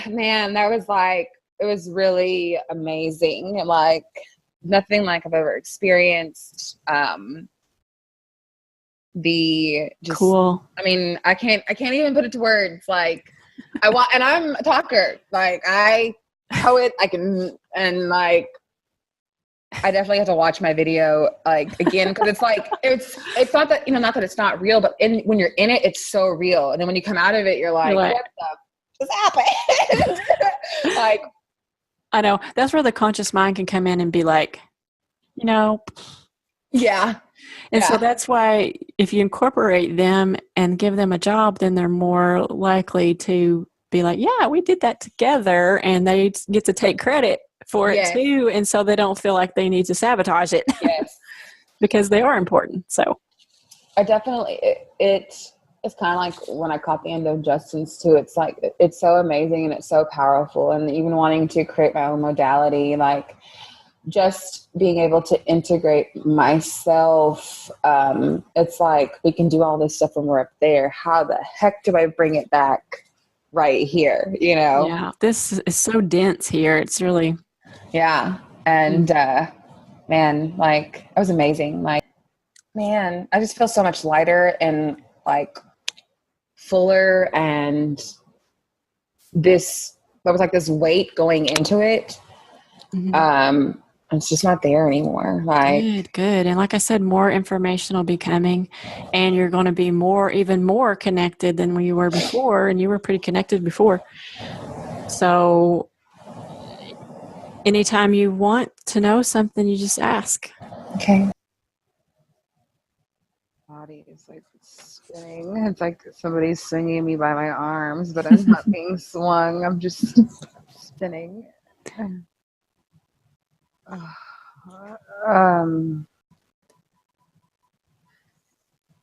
man, that was like, it was really amazing. Like nothing like I've ever experienced. The just, Cool. I mean, I can't even put it to words. Like I want, and I'm a talker. Like I poet, I can, and like, I definitely have to watch my video like again because it's like it's not that, you know, not that it's not real, but when you're in it, it's so real, and then when you come out of it, you're like what the just happened? Like, I know that's where the conscious mind can come in and be like, you know, yeah. And so that's why if you incorporate them and give them a job, then they're more likely to be like, yeah, we did that together, and they get to take credit for it too. And so they don't feel like they need to sabotage it. Yes. Because they are important. So I definitely, it's kind of like when I caught the end of Justin's too. It's like, it's so amazing and it's so powerful. And even wanting to create my own modality, like just being able to integrate myself. It's like, we can do all this stuff when we're up there. How the heck do I bring it back right here? You know? Yeah. This is so dense here. It's really. Yeah. And, man, like it was amazing. Like, man, I just feel so much lighter and like fuller, and there was like this weight going into it. It's just not there anymore. Like Good. And like I said, more information will be coming, and you're going to be even more connected than when you were before, and you were pretty connected before. So anytime you want to know something, you just ask. Okay. Body is like spinning. It's like somebody's swinging me by my arms, but I'm not being swung. I'm just spinning.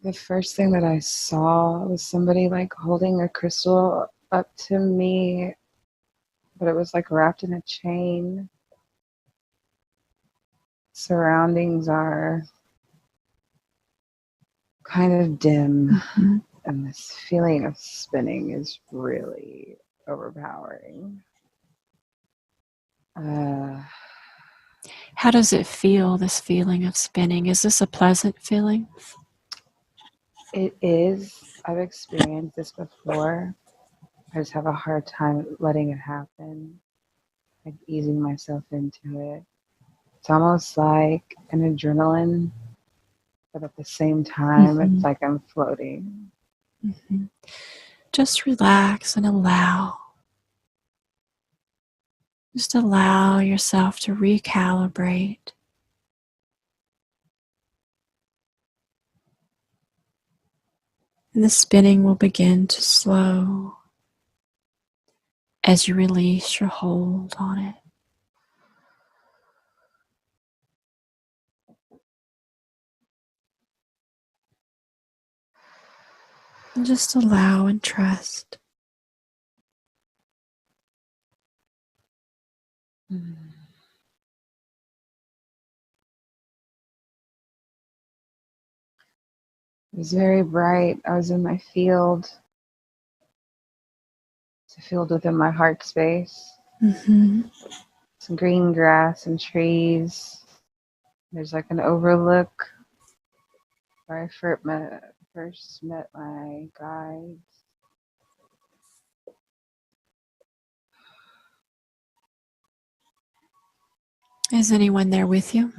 The first thing that I saw was somebody like holding a crystal up to me, but it was like wrapped in a chain. Surroundings are kind of dim, and this feeling of spinning is really overpowering. How does it feel, this feeling of spinning? Is this a pleasant feeling? It is. I've experienced this before. I just have a hard time letting it happen, like easing myself into it. It's almost like an adrenaline, but at the same time, it's like I'm floating. Just relax and allow. Just allow yourself to recalibrate. And the spinning will begin to slow as you release your hold on it. And just allow and trust. It was very bright. I was in my field. It's a field within my heart space. Some green grass and trees. There's like an overlook where I first met my guides. Is anyone there with you?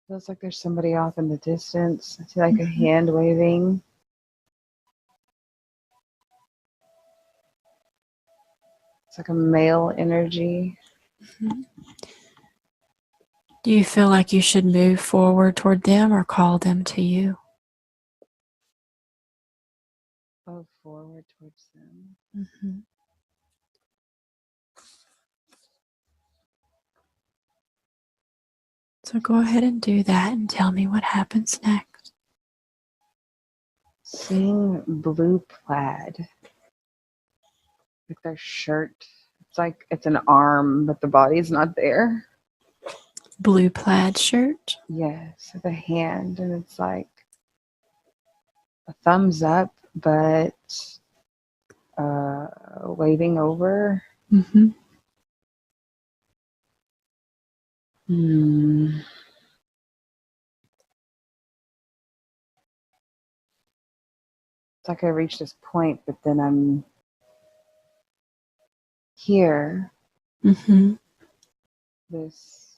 Feels like there's somebody off in the distance. I see like a hand waving. It's like a male energy. Do you feel like you should move forward toward them or call them to you? Move forward towards them. So go ahead and do that and tell me what happens next. Seeing blue plaid. Like their shirt. It's like it's an arm, but the body's not there. Blue plaid shirt? Yes, with a hand, and it's like a thumbs up, but Waving over. Mm-hmm. It's like I reached this point, but then I'm here. Mm-hmm. This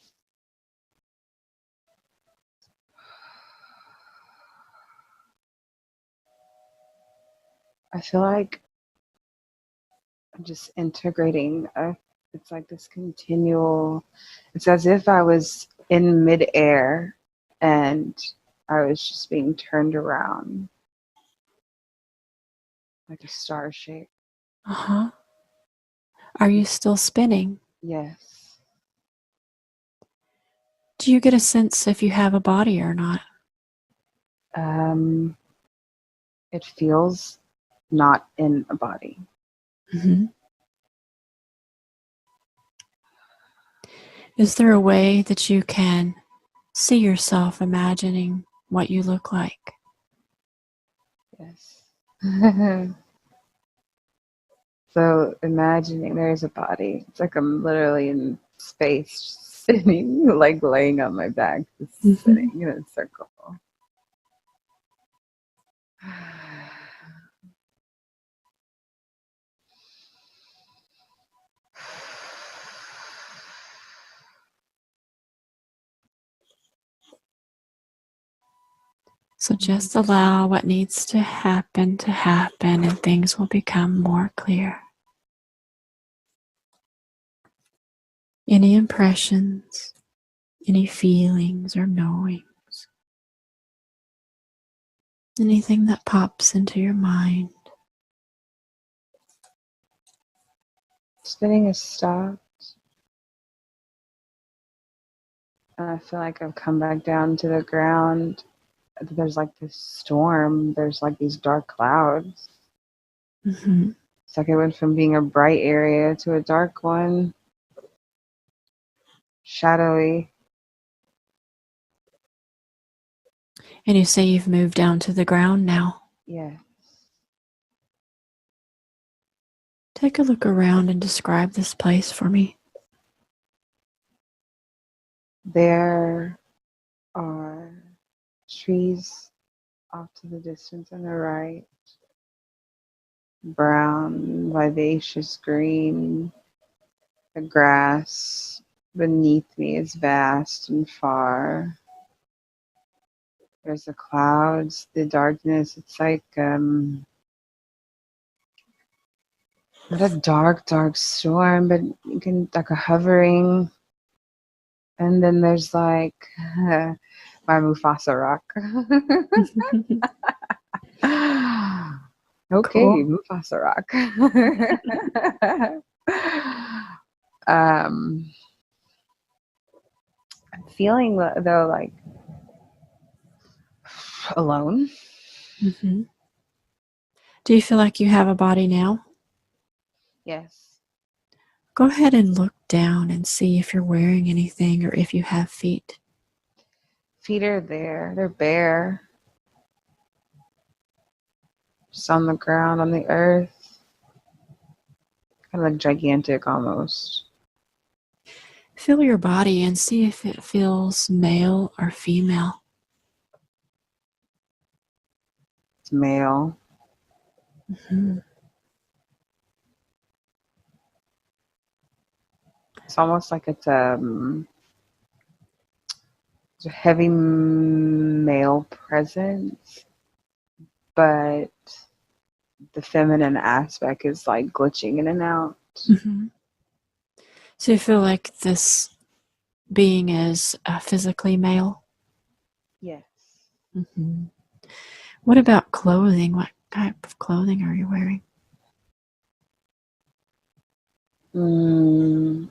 I feel like I'm just integrating. It's like this continual. It's as if I was in midair and I was just being turned around like a star shape. Uh-huh. Are you still spinning? Yes. Do you get a sense if you have a body or not? It feels not in a body. Mm-hmm. Is there a way that you can see yourself imagining what you look like? Yes. So imagining there's a body. It's like I'm literally in space, just sitting, like laying on my back, just sitting in a circle. So just allow what needs to happen, and things will become more clear. Any impressions, any feelings or knowings, anything that pops into your mind. Spinning has stopped. And I feel like I've come back down to the ground. There's like this storm. There's like these dark clouds. Mm-hmm. It's like I went from being a bright area to a dark one. Shadowy. And you say you've moved down to the ground now. Yeah. Take a look around and describe this place for me. There are trees off to the distance on the right. Brown, vivacious green. The grass beneath me is vast and far. There's the clouds, the darkness. It's like not a dark, dark storm, but you can like a hovering. And then there's like my Mufasa rock. Okay, Cool. Mufasa rock. I'm feeling though like alone. Mm-hmm. Do you feel like you have a body now? Yes. Go ahead and look down and see if you're wearing anything or if you have feet. Feet are there. They're bare. Just on the ground, on the earth. Kind of like gigantic almost. Feel your body and see if it feels male or female. It's male. Mm-hmm. It's almost like it's a heavy male presence, but the feminine aspect is like glitching in and out. Mm-hmm. So you feel like this being is physically male? Yes. Mm-hmm. What about clothing? What type of clothing are you wearing?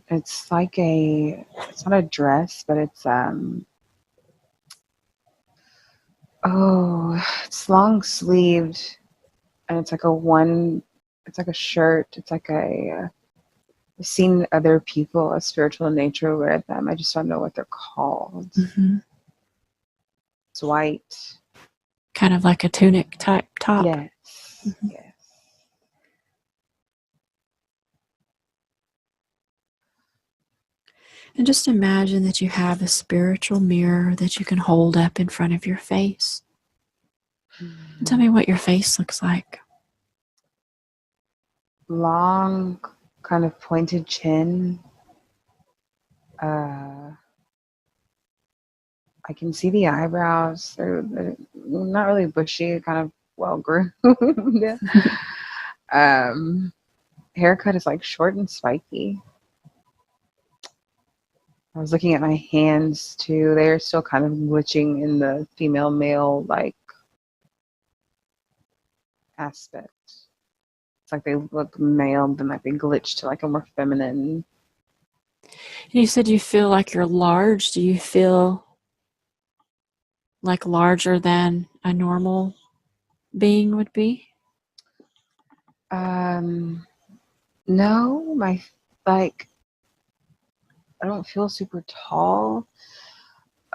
It's like it's not a dress, but it's it's long sleeved, and it's like it's like a shirt. It's like I've seen other people of spiritual nature wear them. I just don't know what they're called. Mm-hmm. It's white. Kind of like a tunic type top? Yes. Mm-hmm. Yes. And just imagine that you have a spiritual mirror that you can hold up in front of your face. And tell me what your face looks like. Long, kind of pointed chin. I can see the eyebrows. They're not really bushy, kind of well groomed. Haircut is like short and spiky. I was looking at my hands too. They're still kind of glitching in the female male like aspect. It's like they look male, then like they glitch to like a more feminine. You said you feel like you're large. Do you feel like larger than a normal being would be? No, like I don't feel super tall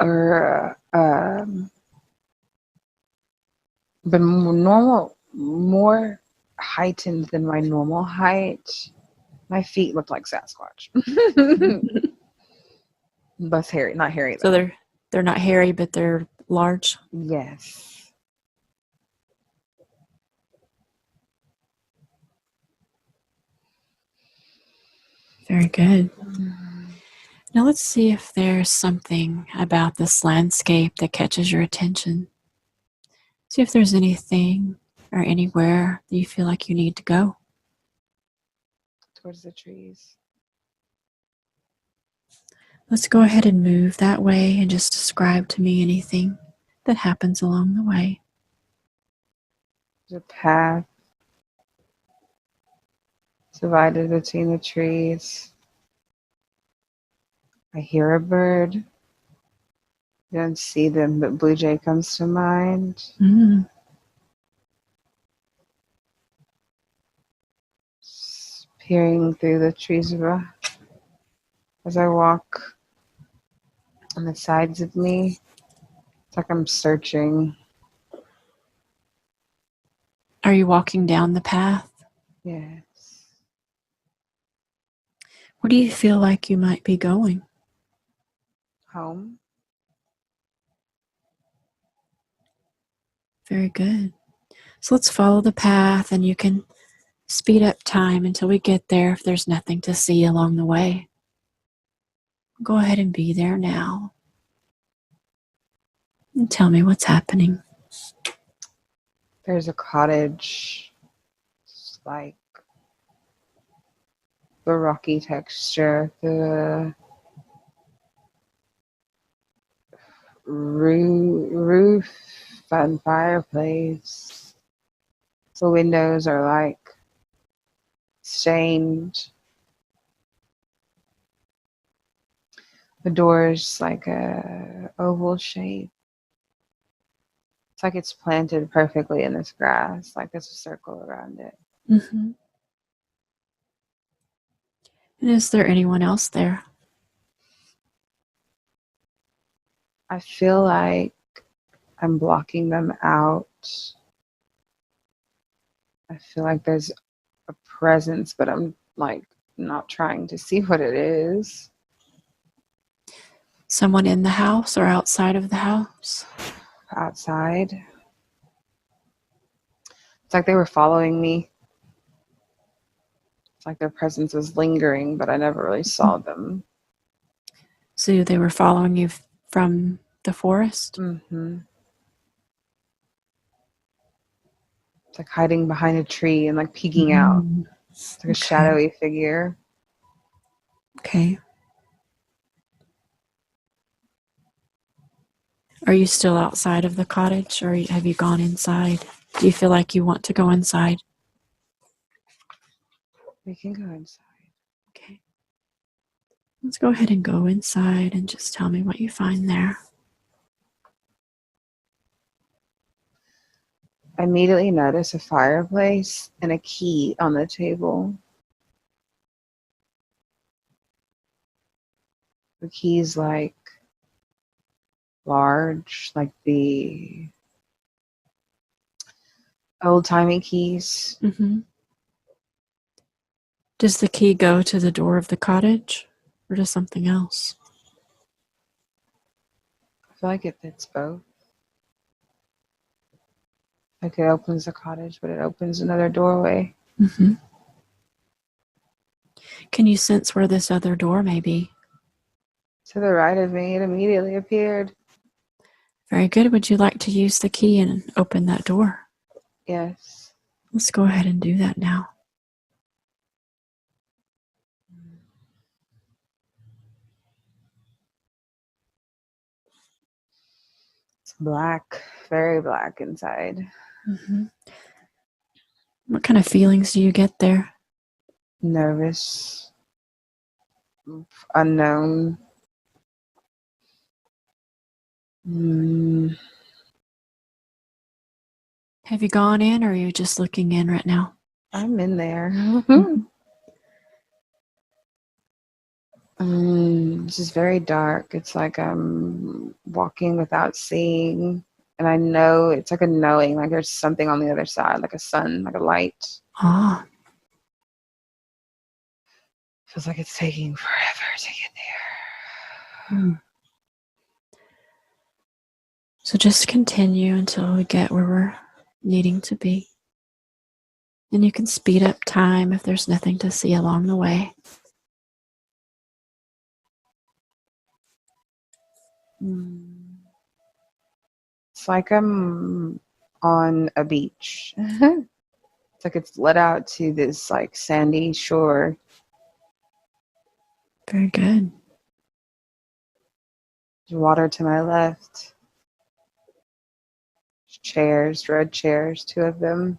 or but more heightened than my normal height. My feet look like Sasquatch. But hairy, not hairy though. So they're not hairy, but they're large. Yes. Very good. Now let's see if there's something about this landscape that catches your attention. See if there's anything or anywhere that you feel like you need to go. Towards the trees. Let's go ahead and move that way and just describe to me anything that happens along the way. There's a path divided between the trees. I hear a bird. I don't see them, but blue jay comes to mind. Peering through the trees as I walk on the sides of me. It's like I'm searching. Are you walking down the path? Yes. Where do you feel like you might be going? Home. Very good. So let's follow the path, and you can speed up time until we get there if there's nothing to see along the way. Go ahead and be there now. And tell me what's happening. There's a cottage. It's like the rocky texture, the roof and fireplace. The windows are like stained. The door's like a oval shape. It's like it's planted perfectly in this grass, like there's a circle around it. Mm-hmm. And is there anyone else there? I feel like I'm blocking them out. I feel like there's a presence, but I'm like not trying to see what it is. Someone in the house or outside of the house? Outside. It's like they were following me. It's like their presence was lingering, but I never really saw them. So they were following you from the forest? Mm-hmm. It's like hiding behind a tree and like peeking out. It's like a shadowy figure. Okay. Are you still outside of the cottage, or have you gone inside? Do you feel like you want to go inside? We can go inside. Okay. Let's go ahead and go inside and just tell me what you find there. I immediately notice a fireplace and a key on the table. The key's like large, like the old-timey keys. Mm-hmm. Does the key go to the door of the cottage? or just something else? I feel like it fits both. Like it opens the cottage, but it opens another doorway. Mm-hmm. Can you sense where this other door may be? To the right of me, it immediately appeared. Very good. Would you like to use the key and open that door? Yes. Let's go ahead and do that now. It's black, very black inside. Mm-hmm. What kind of feelings do you get there? Nervous, unknown. Have you gone in, or are you just looking in right now? I'm in there. Mm-hmm. It's just very dark. It's like I'm walking without seeing. And I know, it's like a knowing, like there's something on the other side, like a sun, like a light. Ah. Feels like it's taking forever to get there. So just continue until we get where we're needing to be. And you can speed up time if there's nothing to see along the way. It's like I'm on a beach. It's like it's let out to this like sandy shore. Very good. There's water to my left. Chairs, red chairs, 2 of them.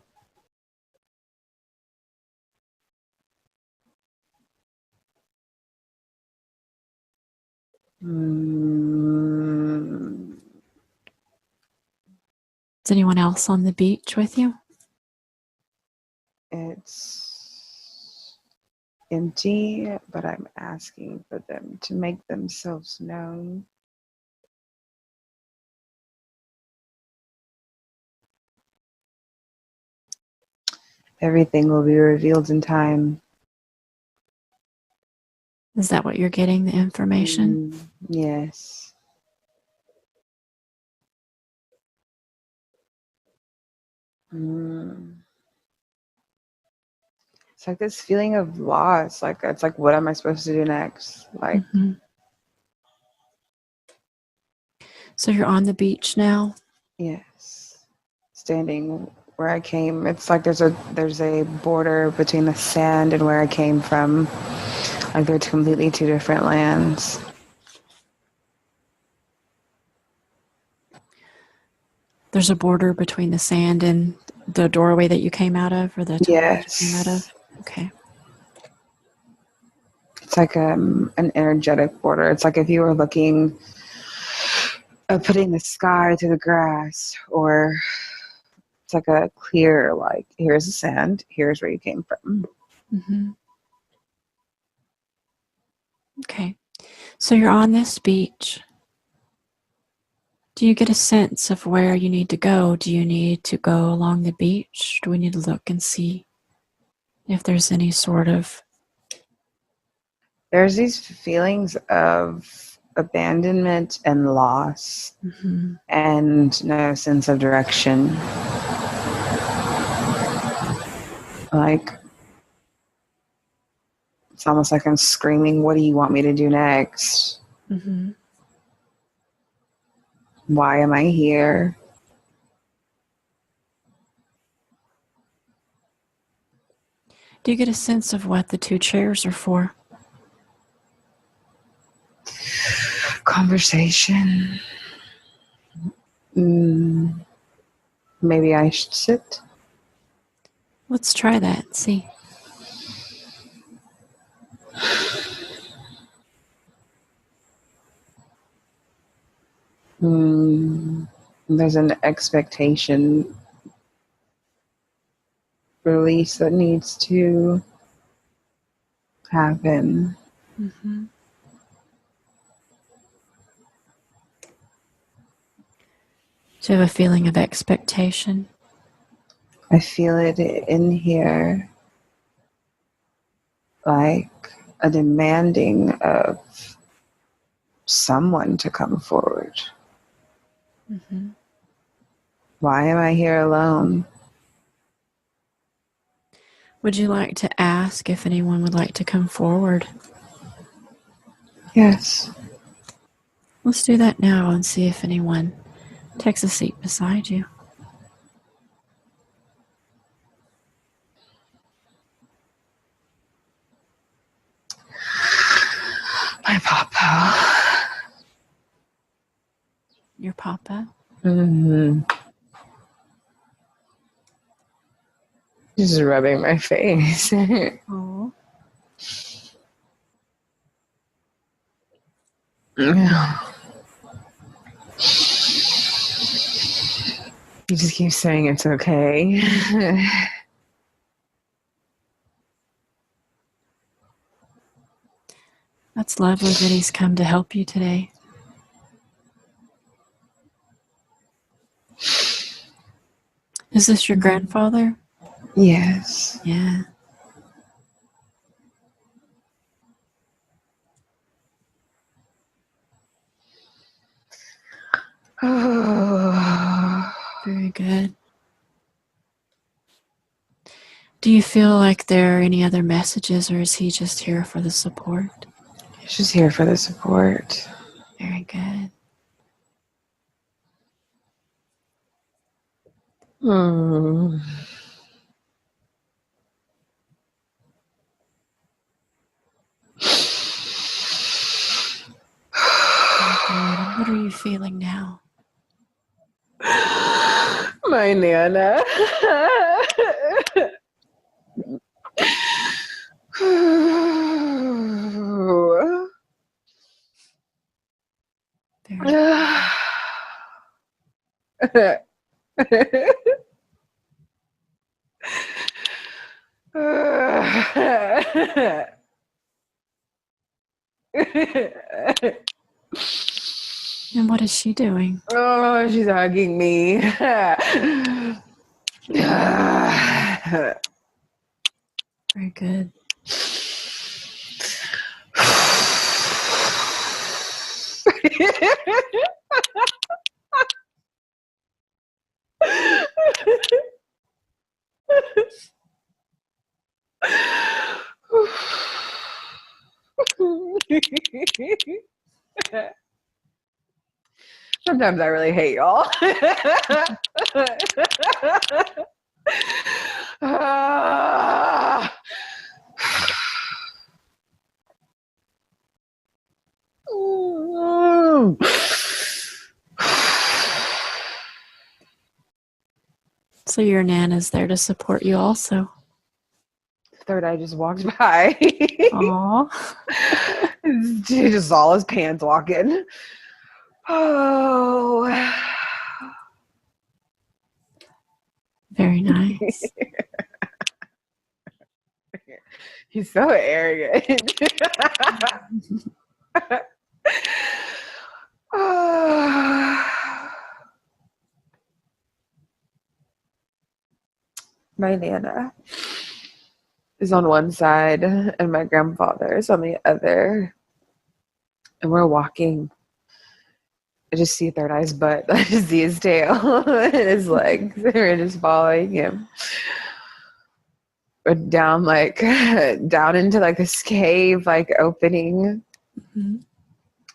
Is anyone else on the beach with you? It's empty, but I'm asking for them to make themselves known. Everything will be revealed in time. Is that what you're getting, the information? Yes. It's like this feeling of loss. Like it's like, what am I supposed to do next? Like, So you're on the beach now? yes. Standing where I came. It's like there's a border between the sand and where I came from. Like they're completely 2 different lands. There's a border between the sand and the doorway that you came out of, or the tunnel that you came out of? Okay. It's like an energetic border. It's like if you were looking, putting the sky to the grass, or it's like a clear, like, here's the sand, here's where you came from. Okay. So you're on this beach. Do you get a sense of where you need to go? Do you need to go along the beach? Do we need to look and see if there's any sort of... There's these feelings of abandonment and loss and no sense of direction. Like, it's almost like I'm screaming, what do you want me to do next? Why am I here? Do you get a sense of what the 2 chairs are for? Conversation. Maybe I should sit. Let's try that and see. There's an expectation release that needs to happen. Do you have a feeling of expectation? I feel it in here. Like a demanding of someone to come forward. Mm-hmm. Why am I here alone? Would you like to ask if anyone would like to come forward? Yes. Let's do that now and see if anyone takes a seat beside you. My papa. Your papa? Mm-hmm. Just rubbing my face. Oh. He just keeps saying it's okay. That's lovely that he's come to help you today. Is this your grandfather? Yes. Yeah. Oh. Very good. Do you feel like there are any other messages, or is he just here for the support? He's just here for the support. Very good. Hmm. Very good. And what are you feeling now? My Nana. Very And what is she doing? Oh, she's hugging me. Very good. Sometimes I really hate y'all. So your Nana's there to support you also. Third eye just walked by. Aww. He just saw his pants walking. Oh. Very nice. He's so arrogant. My Nana is on one side and my grandfather is on the other. And we're walking. I just see Third Eye's butt. I just see his tail and his legs. We're just following him. We're down down into this cave opening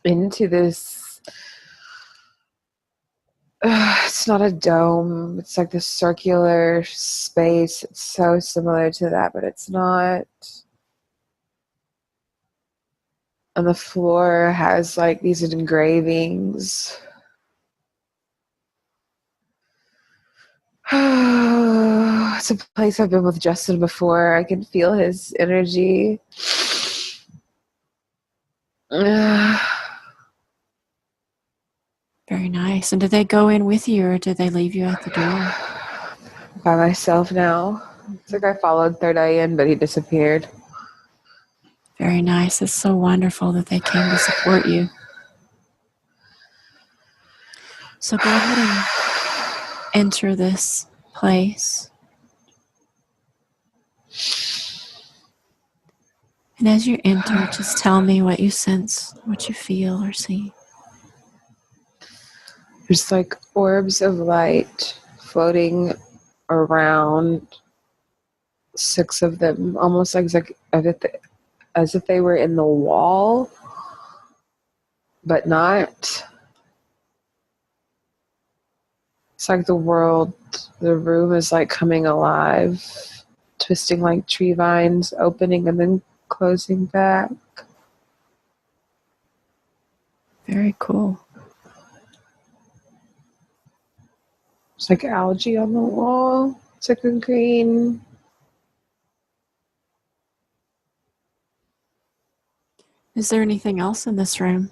into this. It's not a dome. It's like this circular space. It's so similar to that, but it's not. And the floor has these engravings. It's a place I've been with Justin before. I can feel his energy. Very nice. And did they go in with you, or did they leave you at the door? By myself now. It's like I followed Third Eye in, but he disappeared. Very nice. It's so wonderful that they came to support you. So go ahead and enter this place. And And as you enter, just tell me what you sense, what you feel or see. There's like orbs of light floating around, 6 of them, almost like as if they were in the wall, but not. It's like the room is like coming alive, twisting like tree vines, opening and then closing back. Very cool. It's like algae on the wall. It's like a green. Is there anything else in this room?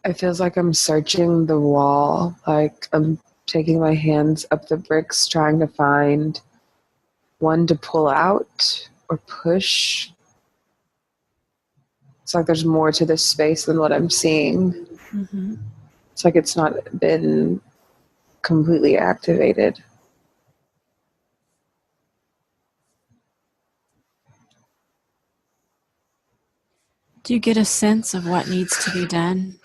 It feels like I'm searching the wall, like I'm taking my hands up the bricks, trying to find one to pull out or push. It's like there's more to this space than what I'm seeing. Mm-hmm. It's like it's not been completely activated. Do you get a sense of what needs to be done?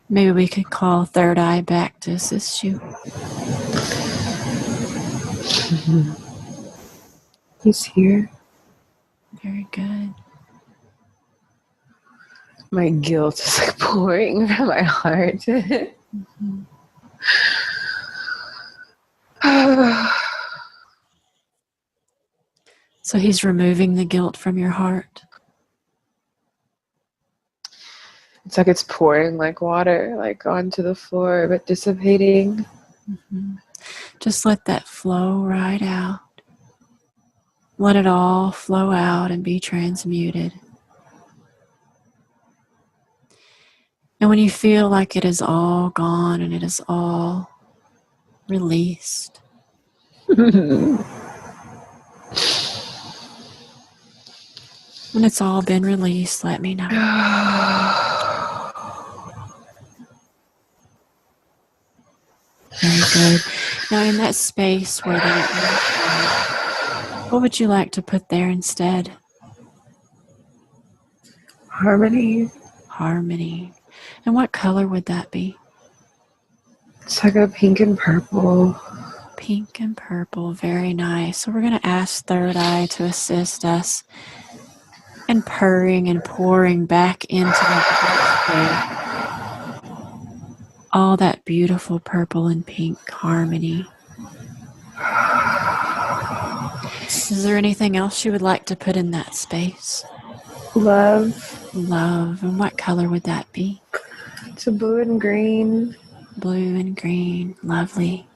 Maybe we could call Third Eye back to assist you. He's here. Very good. My guilt is like pouring from my heart. Mm-hmm. So he's removing the guilt from your heart. It's like it's pouring like water, like onto the floor, but dissipating. Mm-hmm. Just let that flow right out. Let it all flow out and be transmuted. And when you feel like it is all gone and it is all released, when it's all been released, let me know. Very good. Now in that space where what would you like to put there instead? Harmony. Harmony. And what color would that be? It's like a pink and purple. Pink and purple. Very nice. So we're going to ask Third Eye to assist us in purring and pouring back into that space all that beautiful purple and pink harmony. Is there anything else you would like to put in that space? Love. Love. And what color would that be? It's a blue and green. Blue and green. Lovely.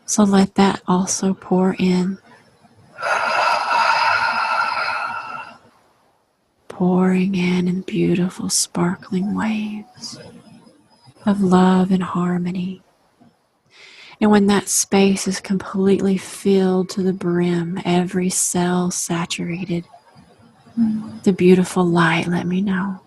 So let that also pour in. Pouring in beautiful sparkling waves of love and harmony. And when that space is completely filled to the brim, every cell saturated, the beautiful light, let me know.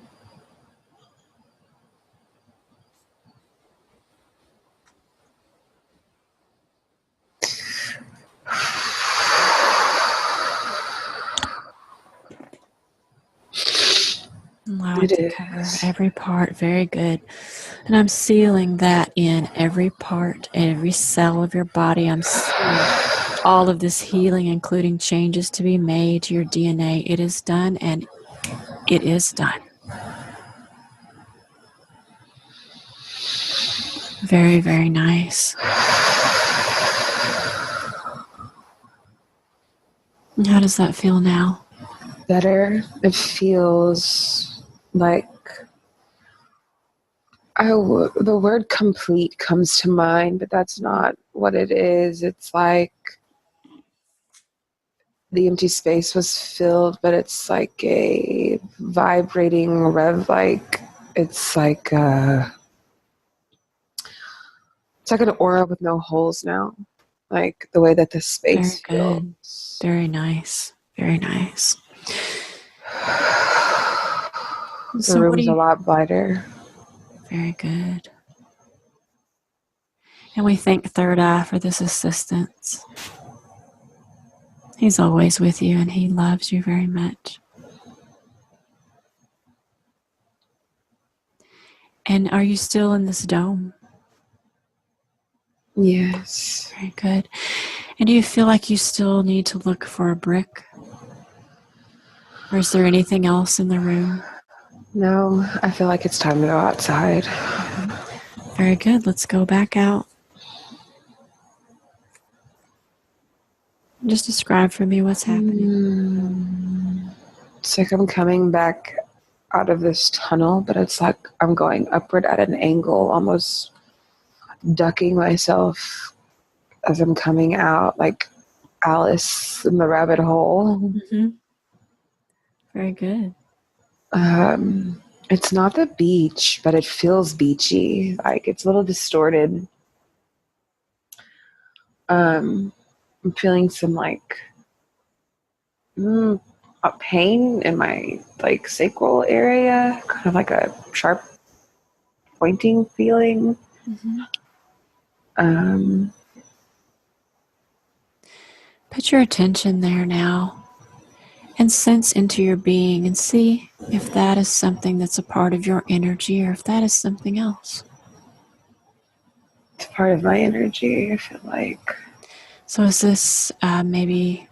Allow it to cover every part. Very good. And I'm sealing that in every part, every cell of your body. I'm sealing all of this healing, including changes to be made to your DNA. It is done, and it is done. Very, very nice. And how does that feel now? Better. It feels like the word complete comes to mind, but that's not what it is. It's like the empty space was filled, but it's like a vibrating rev, like it's like an aura with no holes now, like the way that the space feels. Very nice. Very nice. The room's a lot brighter. Very good. And we thank Third Eye for this assistance. He's always with you, and he loves you very much. And are you still in this dome? Yes. Very good. And do you feel like you still need to look for a brick? Or is there anything else in the room? No, I feel like it's time to go outside. Very good. Let's go back out. Just describe for me what's happening. It's like I'm coming back out of this tunnel, but it's like I'm going upward at an angle, almost ducking myself as I'm coming out, like Alice in the rabbit hole. Mm-hmm. Very good. It's not the beach, but it feels beachy. Like it's a little distorted. I'm feeling some like pain in my like sacral area, kind of like a sharp pointing feeling. Mm-hmm. Put your attention there now and sense into your being and see if that is something that's a part of your energy or if that is something else. It's part of my energy, I feel like. So is this maybe...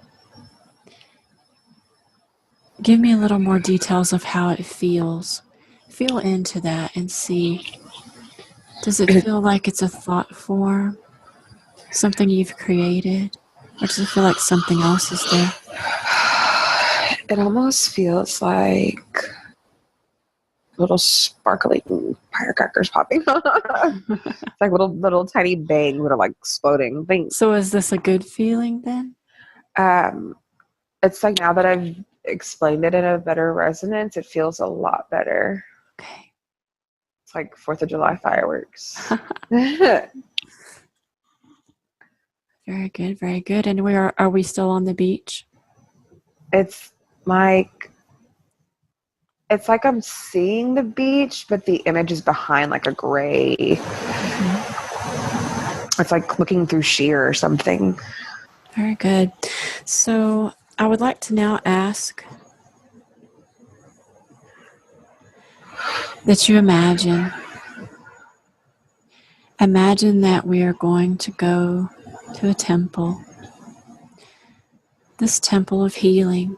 Give me a little more details of how it feels. Feel into that and see. Does it feel like it's a thought form? Something you've created? Or does it feel like something else is there? It almost feels like little sparkling firecrackers popping. It's like little tiny bangs that are like exploding. Things. So is this a good feeling then? It's like now that I've explained it in a better resonance, it feels a lot better. Okay. It's like 4th of July fireworks. Very good, very good. And are we still on the beach? It's like I'm seeing the beach, but the image is behind like a gray. Mm-hmm. It's like looking through sheer or something. Very good. So I would like to now ask that you imagine that we are going to go to a temple. This temple of healing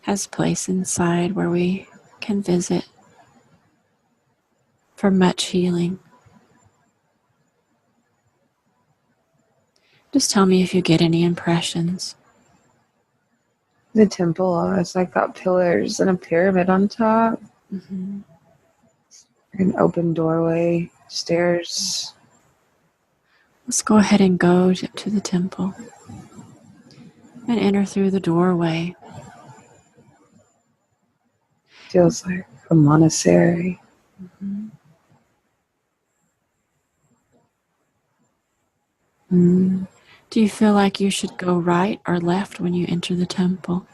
has a place inside where we can visit for much healing. Just tell me if you get any impressions. The temple, it's like got pillars and a pyramid on top. Mm-hmm. An open doorway, stairs. Let's go ahead and go to the temple and enter through the doorway. Feels like a monastery. Mm-hmm. Do you feel like you should go right or left when you enter the temple?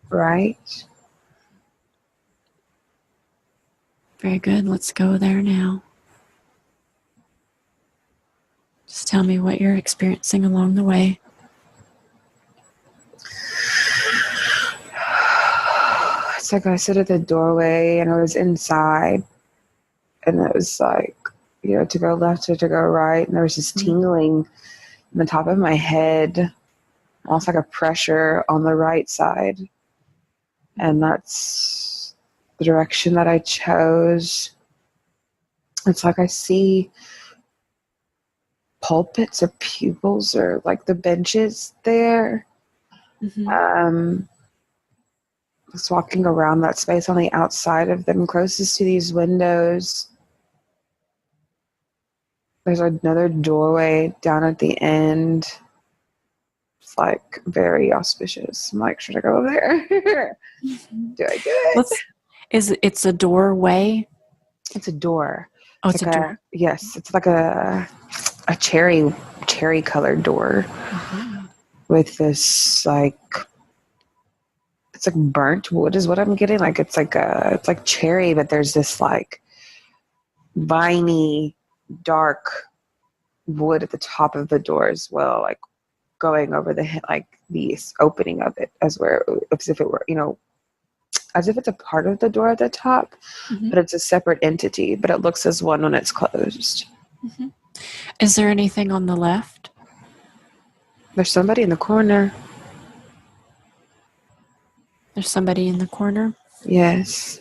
Right. Very good. Let's go there now. Just tell me what you're experiencing along the way. It's like I stood at the doorway and I was inside. And it was like, to go left or to go right. And there was this tingling in the top of my head, almost like a pressure on the right side. And that's the direction that I chose. It's like I see pulpits or pupils or like the benches there. Mm-hmm. Just walking around that space on the outside of them, closest to these windows. There's another doorway down at the end. It's like very auspicious. I'm like, should I go over there? Do I do it? It's a doorway? It's a door. Oh, it's like a door? Yes, it's like a cherry colored door with this like it's like burnt wood is what I'm getting. Like it's like cherry, but there's this like viney, dark wood at the top of the door as well, like going over the opening of it as if it were, as if it's a part of the door at the top, but it's a separate entity, but it looks as one when it's closed. Is there anything on the left? There's somebody in the corner. There's somebody in the corner? Yes.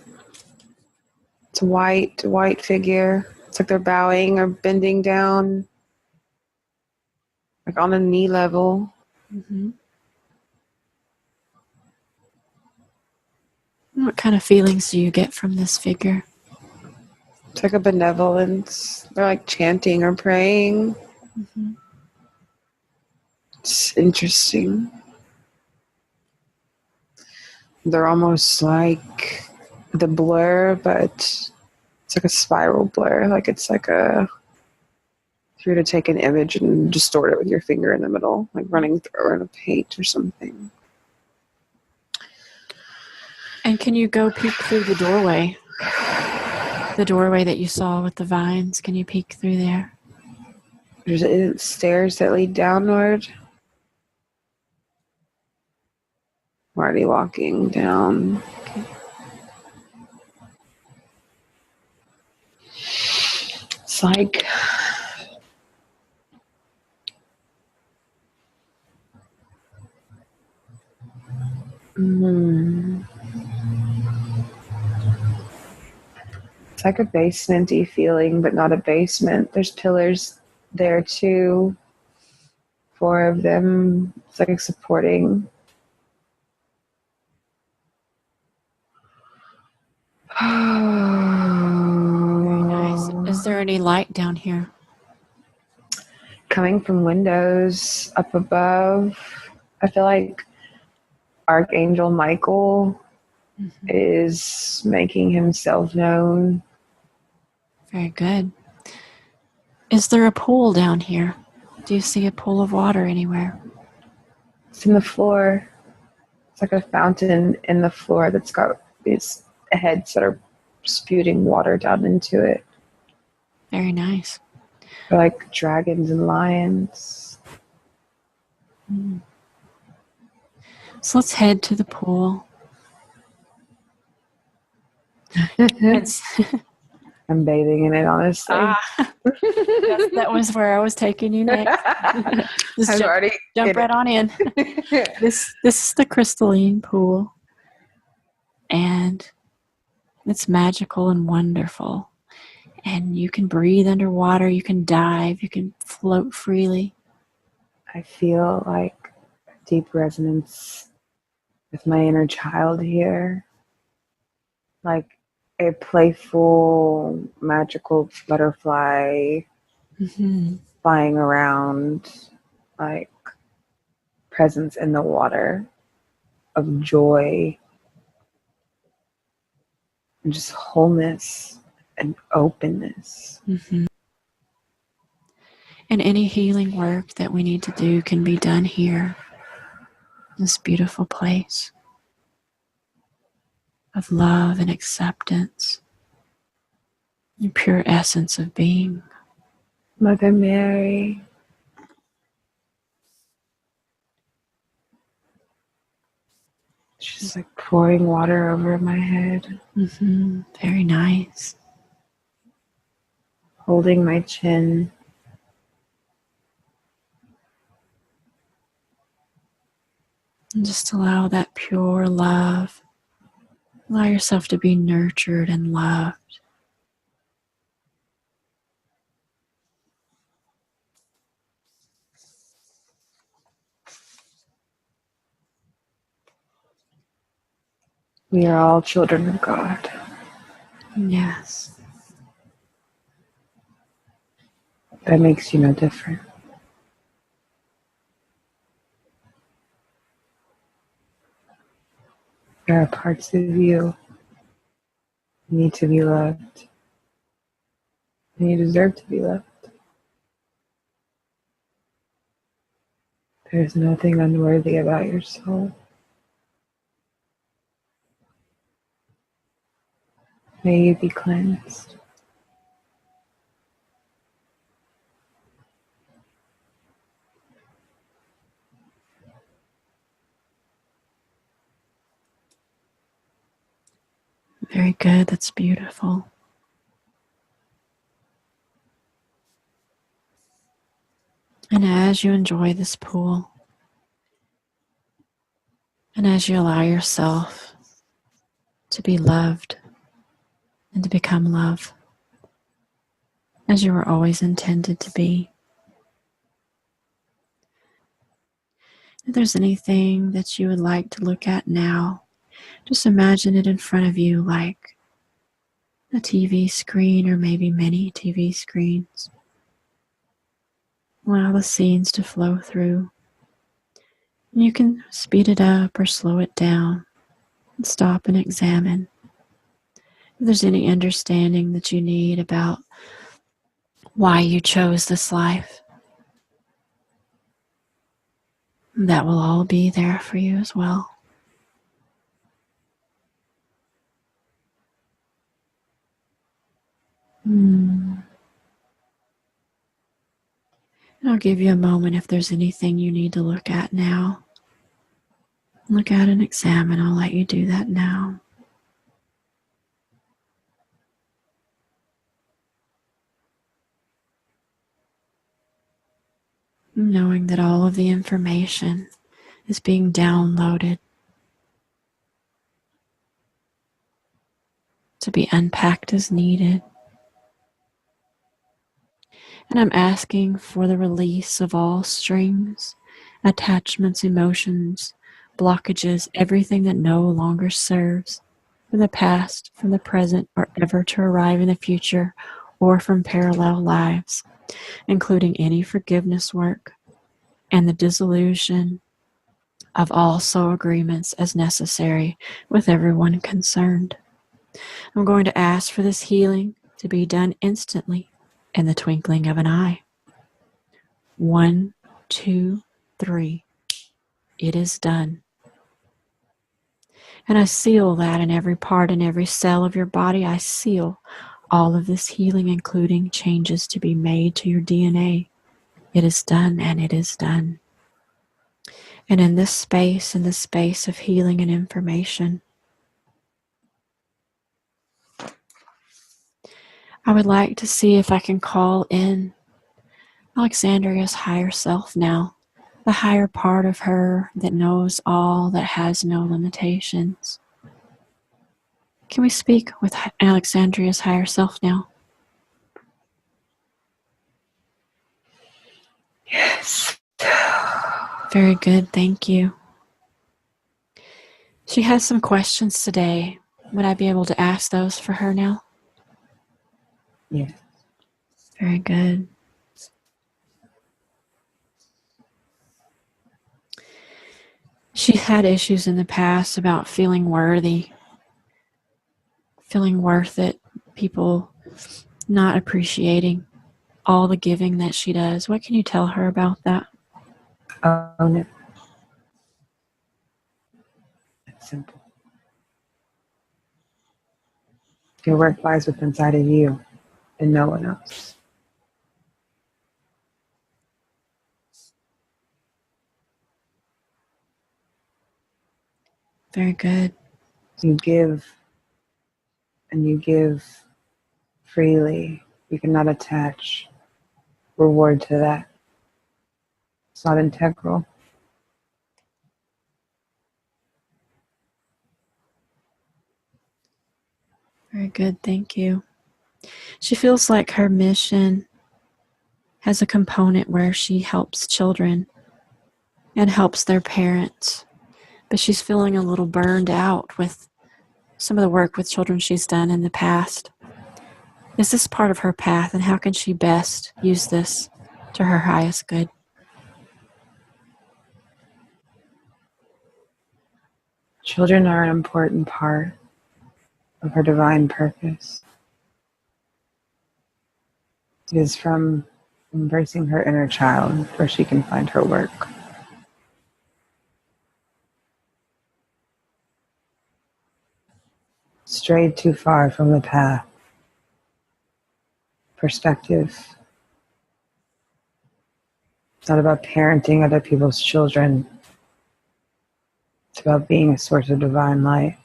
It's a white figure. It's like they're bowing or bending down, like on a knee level. What kind of feelings do you get from this figure? It's like a benevolence. They're like chanting or praying. It's interesting. They're almost like the blur, but it's like a spiral blur. Like it's like if you were to take an image and distort it with your finger in the middle, like running through a paint or something. And can you go peek through the doorway? The doorway that you saw with the vines, can you peek through there? There's stairs that lead downward. I'm already walking down. Okay. It's like it's like a basement-y feeling, but not a basement. There's pillars there too. 4 of them. It's like supporting. Very nice. Is there any light down here? Coming from windows up above. I feel like Archangel Michael is making himself known. Very good. Is there a pool down here? Do you see a pool of water anywhere? It's in the floor. It's like a fountain in the floor that's got these heads that are spewing water down into it. Very nice. They're like dragons and lions. So let's head to the pool. I'm bathing in it, honestly. That was where I was taking you next. Jump right on in. This is the crystalline pool, and it's magical and wonderful. And you can breathe underwater. You can dive. You can float freely. I feel like deep resonance with my inner child here, like a playful, magical butterfly flying around, like presence in the water of joy and just wholeness and openness. And any healing work that we need to do can be done here, this beautiful place of love and acceptance, the pure essence of being. Mother Mary, she's like pouring water over my head. Very nice. Holding my chin. And just allow that pure love. Allow yourself to be nurtured and loved. We are all children of God. Yes. That makes you no different. There are parts of you who need to be loved. And you deserve to be loved. There is nothing unworthy about your soul. May you be cleansed. Very good. That's beautiful. And as you enjoy this pool, and as you allow yourself to be loved and to become love, as you were always intended to be, if there's anything that you would like to look at now, just imagine it in front of you like a TV screen or maybe many TV screens. Allow the scenes to flow through. And you can speed it up or slow it down and stop and examine if there's any understanding that you need about why you chose this life. That will all be there for you as well. And I'll give you a moment if there's anything you need to look at now. Look at and examine. I'll let you do that now. Knowing that all of the information is being downloaded to be unpacked as needed. And I'm asking for the release of all strings, attachments, emotions, blockages, everything that no longer serves from the past, from the present, or ever to arrive in the future, or from parallel lives, including any forgiveness work and the dissolution of all soul agreements as necessary with everyone concerned. I'm going to ask for this healing to be done instantly in the twinkling of an eye. 1, 2, 3. It is done. And I seal that in every part and every cell of your body. I seal all of this healing, including changes to be made to your DNA. It is done, and it is done. And in this space of healing and information, I would like to see if I can call in Alexandria's higher self now, the higher part of her that knows all, that has no limitations. Can we speak with Alexandria's higher self now? Yes. Very good, thank you. She has some questions today. Would I be able to ask those for her now? Yes. Very good. She had issues in the past about feeling worthy, feeling worth it, people not appreciating all the giving that she does. What can you tell her about that? Own it. It's simple. Your work lies within inside of you and no one else. Very good. You give, and you give freely. You cannot attach reward to that. It's not integral. Very good, thank you. She feels like her mission has a component where she helps children and helps their parents, but she's feeling a little burned out with some of the work with children she's done in the past. Is this part of her path, and how can she best use this to her highest good? Children are an important part of her divine purpose. It is from embracing her inner child where she can find her work. strayed too far from the path. Perspective. It's not about parenting other people's children. It's about being a source of divine light.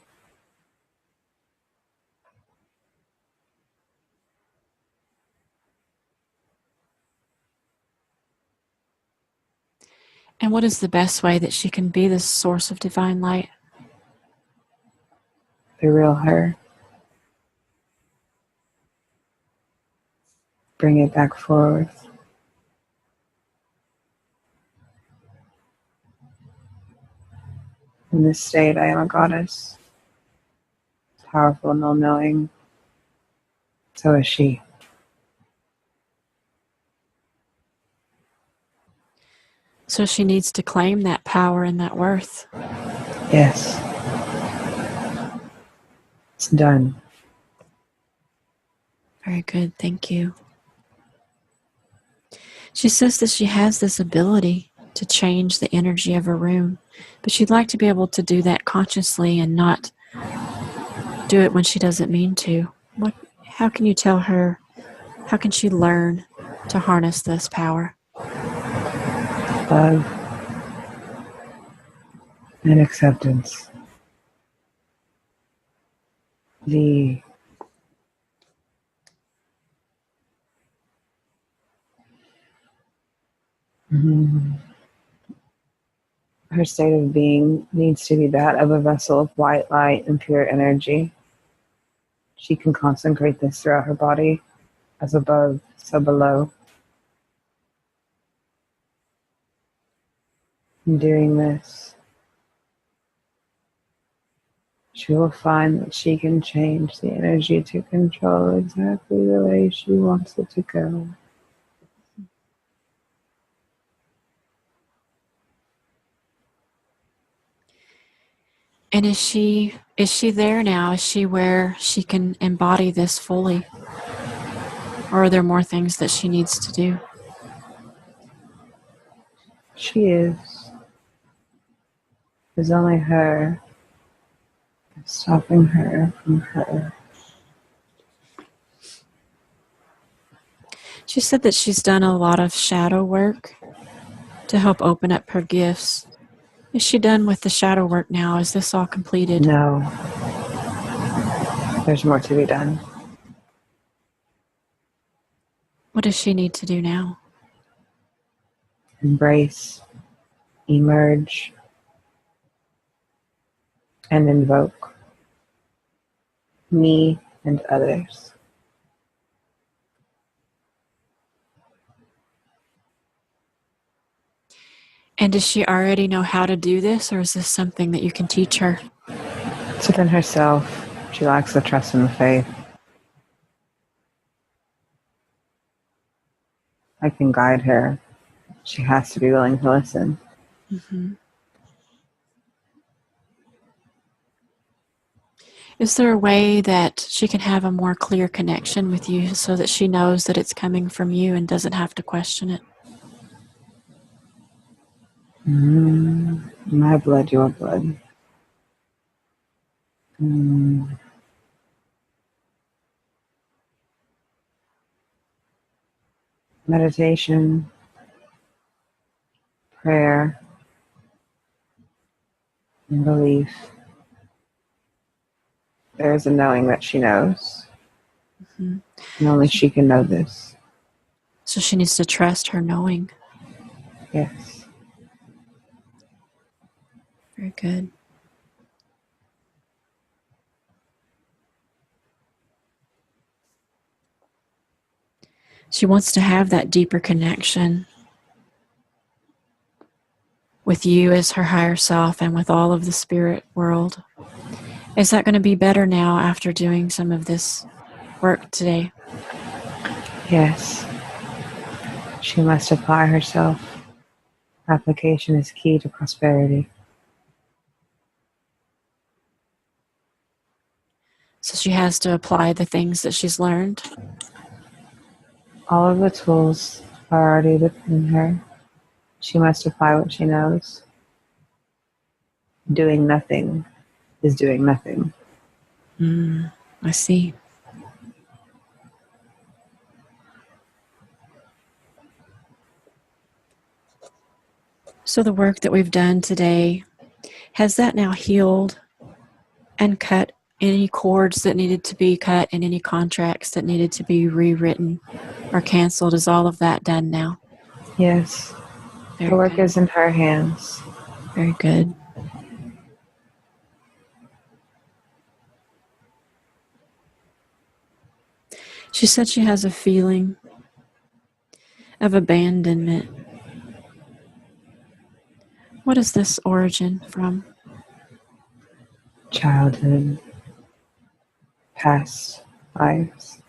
And what is the best way that she can be this source of divine light? The real her. Bring it back forward. In this state, I am a goddess. Powerful and all-knowing. So is she. So she needs to claim that power and that worth. Yes. It's done. Very good. Thank you. She says that she has this ability to change the energy of a room, but she'd like to be able to do that consciously and not do it when she doesn't mean to. How can you tell her, how can she learn to harness this power? Love and acceptance. Her state of being needs to be that of a vessel of white light and pure energy. She can consecrate this throughout her body, as above, so below. In doing this, she will find that she can change the energy to control exactly the way she wants it to go. And is she there now? Is she where she can embody this fully? Or are there more things that she needs to do? She is. There's only her stopping her from her. She said that she's done a lot of shadow work to help open up her gifts. Is she done with the shadow work now? Is this all completed? No. There's more to be done. What does she need to do now? Embrace, emerge, and invoke me and others. And does she already know how to do this, or is this something that you can teach her? It's within herself. She lacks the trust and the faith. I can guide her. She has to be willing to listen. Mm-hmm. Is there a way that she can have a more clear connection with you so that she knows that it's coming from you and doesn't have to question it? My blood, your blood. Meditation, prayer, and belief. There is a knowing that she knows. Mm-hmm. And only she can know this. So she needs to trust her knowing. Yes. Very good. She wants to have that deeper connection with you as her higher self and with all of the spirit world. Is that going to be better now after doing some of this work today? Yes. She must apply herself. Application is key to prosperity. So she has to apply the things that she's learned. All of the tools are already within her. She must apply what she knows. Doing nothing is doing nothing. I see. So the work that we've done today, has that now healed and cut any cords that needed to be cut and any contracts that needed to be rewritten or canceled? Is all of that done now? Yes. The work is in her hands. Very good. She said she has a feeling of abandonment. What is this origin from? Childhood, past lives,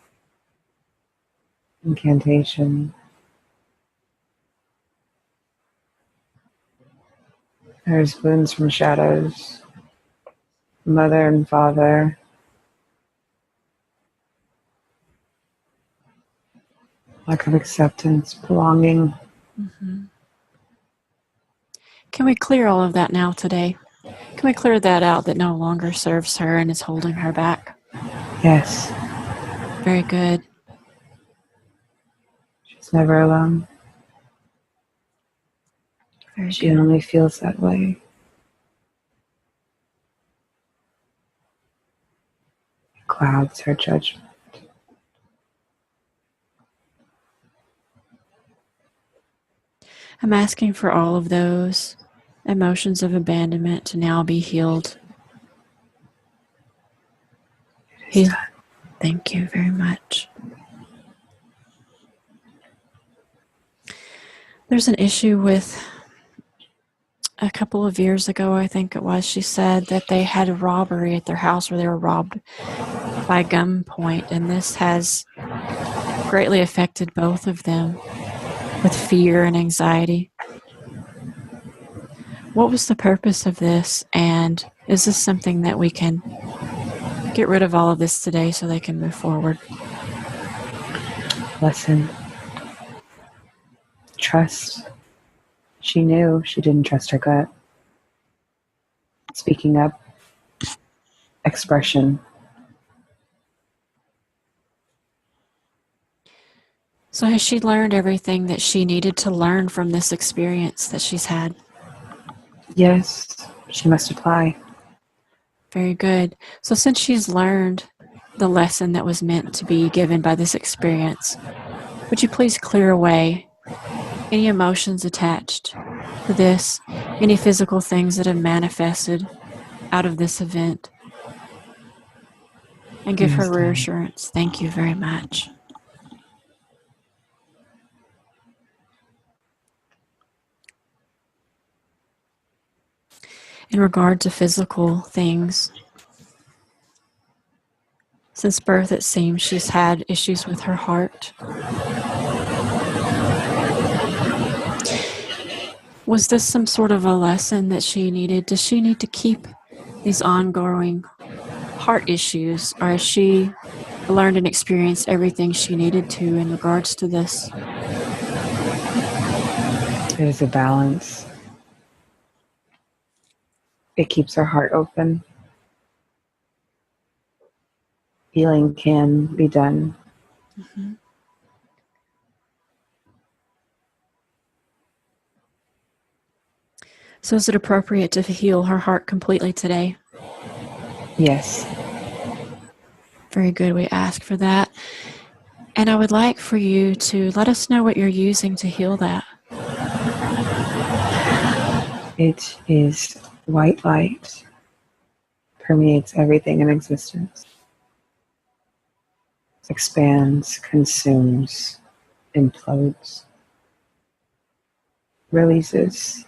incantation. There's wounds from shadows, mother and father. Lack of acceptance, belonging. Mm-hmm. Can we clear all of that now today? Can we clear that out that no longer serves her and is holding her back? Yes. Very good. She's never alone. Very she good. only feels that way. It clouds her judgment. I'm asking for all of those emotions of abandonment to now be healed. Healed. Thank you very much. There's an issue with a couple of years ago, I think it was, she said that they had a robbery at their house where they were robbed by gunpoint, and this has greatly affected both of them with fear and anxiety. What was the purpose of this, and is this something that we can get rid of all of this today so they can move forward? Lesson. Trust. She knew she didn't trust her gut. Speaking up. Expression. So has she learned everything that she needed to learn from this experience that she's had? Yes, she must apply. Very good. So since she's learned the lesson that was meant to be given by this experience, would you please clear away any emotions attached to this, any physical things that have manifested out of this event, and give her reassurance? Thank you very much. In regard to physical things, since birth it seems she's had issues with her heart. Was this some sort of a lesson that she needed? Does she need to keep these ongoing heart issues, or has she learned and experienced everything she needed to in regards to this? There's a balance. It keeps her heart open. Healing can be done. Mm-hmm. So is it appropriate to heal her heart completely today? Yes. Very good. We ask for that. And I would like for you to let us know what you're using to heal that. It is white light. Permeates everything in existence. Expands, consumes, implodes, releases,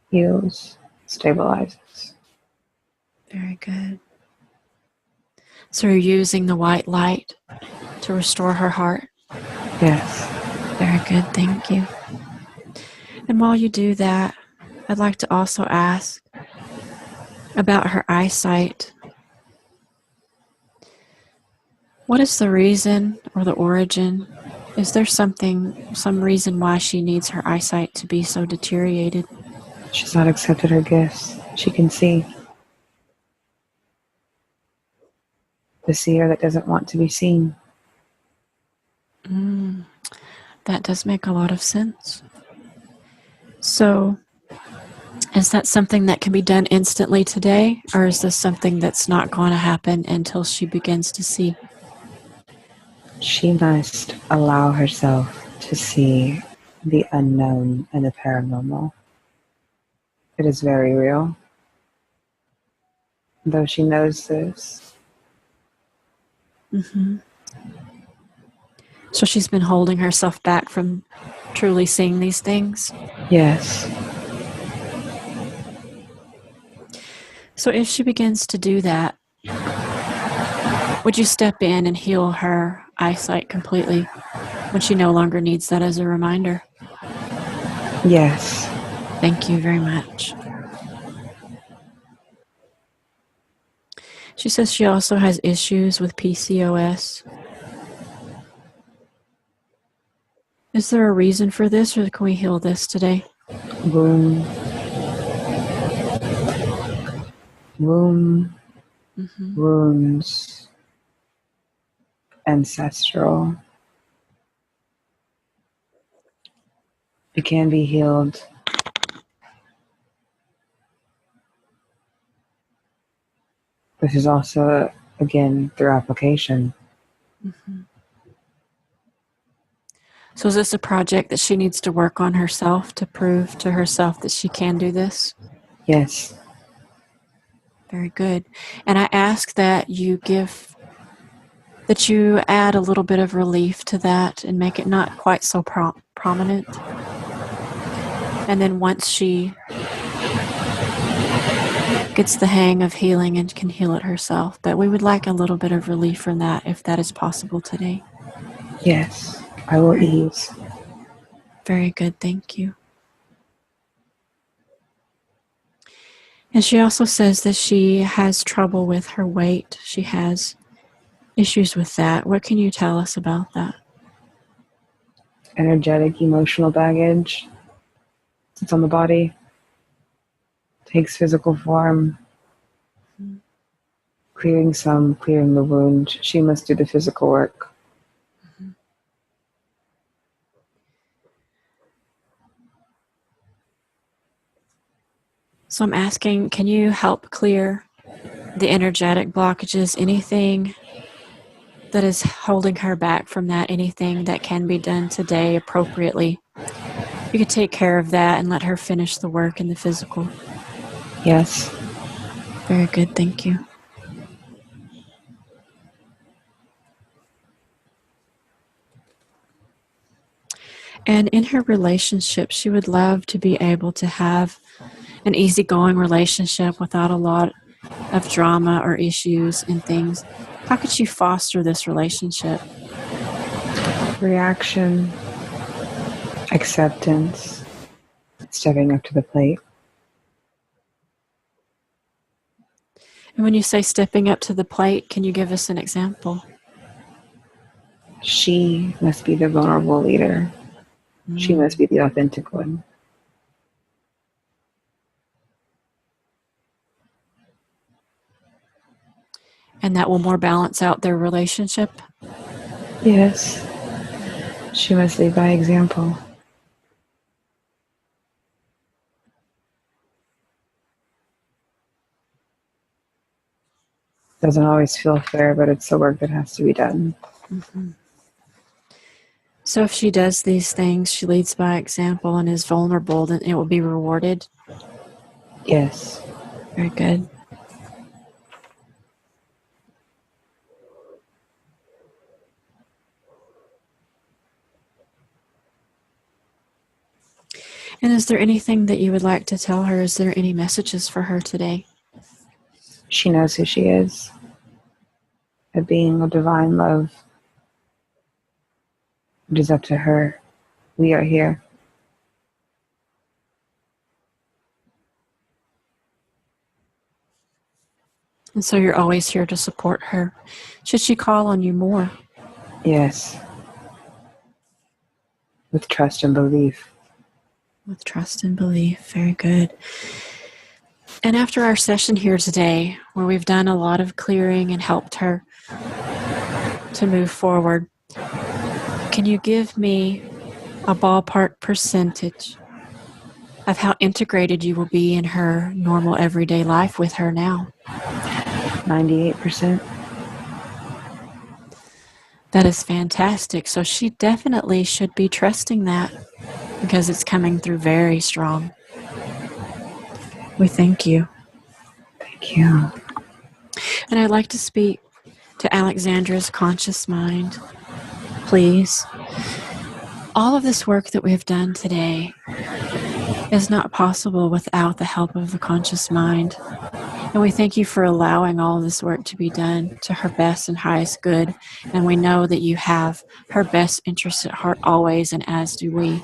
heals, stabilizes. Very good. So you're using the white light to restore her heart? Yes. Very good, thank you. And while you do that, I'd like to also ask about her eyesight. What is the reason or the origin? Is there some reason why she needs her eyesight to be so deteriorated? She's not accepted her gifts. She can see. the seer that doesn't want to be seen. That does make a lot of sense. So, is that something that can be done instantly today, or is this something that's not going to happen until she begins to see? She must allow herself to see the unknown and the paranormal. It is very real. Though she knows this. So she's been holding herself back from truly seeing these things? Yes. So if she begins to do that, would you step in and heal her eyesight completely when she no longer needs that as a reminder? Yes. Thank you very much. She says she also has issues with PCOS. Is there a reason for this, or can we heal this today? Womb, wounds, ancestral. It can be healed. This is also, again, through application. So is this a project that she needs to work on herself to prove to herself that she can do this? Yes. Very good. And I ask that you add a little bit of relief to that and make it not quite so prominent. And then once she gets the hang of healing and can heal it herself, but we would like a little bit of relief from that if that is possible today. Yes, I will ease. Very good, thank you. And she also says that she has trouble with her weight. She has issues with that. What can you tell us about that? Energetic, emotional baggage. It's on the body. Takes physical form. Clearing the wound. She must do the physical work. So I'm asking, can you help clear the energetic blockages? Anything that is holding her back from that? Anything that can be done today appropriately? You could take care of that and let her finish the work in the physical. Yes. Very good, thank you. And in her relationship, she would love to be able to have an easygoing relationship without a lot of drama or issues and things. How could she foster this relationship? Reaction, acceptance, stepping up to the plate. And when you say stepping up to the plate, can you give us an example? She must be the vulnerable leader. She must be the authentic one. And that will more balance out their relationship? Yes. She must lead by example. Doesn't always feel fair, but it's the work that has to be done. So if she does these things, she leads by example and is vulnerable, then it will be rewarded? Yes. Very good. And is there anything that you would like to tell her? Is there any messages for her today? She knows who she is. A being of divine love. It is up to her. We are here. And so you're always here to support her. Should she call on you more? Yes. With trust and belief. With trust and belief. Very good. And after our session here today, where we've done a lot of clearing and helped her to move forward. Can you give me a ballpark percentage of how integrated you will be in her normal everyday life with her now? 98%. That is fantastic. So she definitely should be trusting that because it's coming through very strong. We thank you. Thank you. And I'd like to speak to Alexandra's conscious mind. Please. All of this work that we've done today is not possible without the help of the conscious mind. And we thank you for allowing all of this work to be done to her best and highest good. And we know that you have her best interests at heart always, and as do we.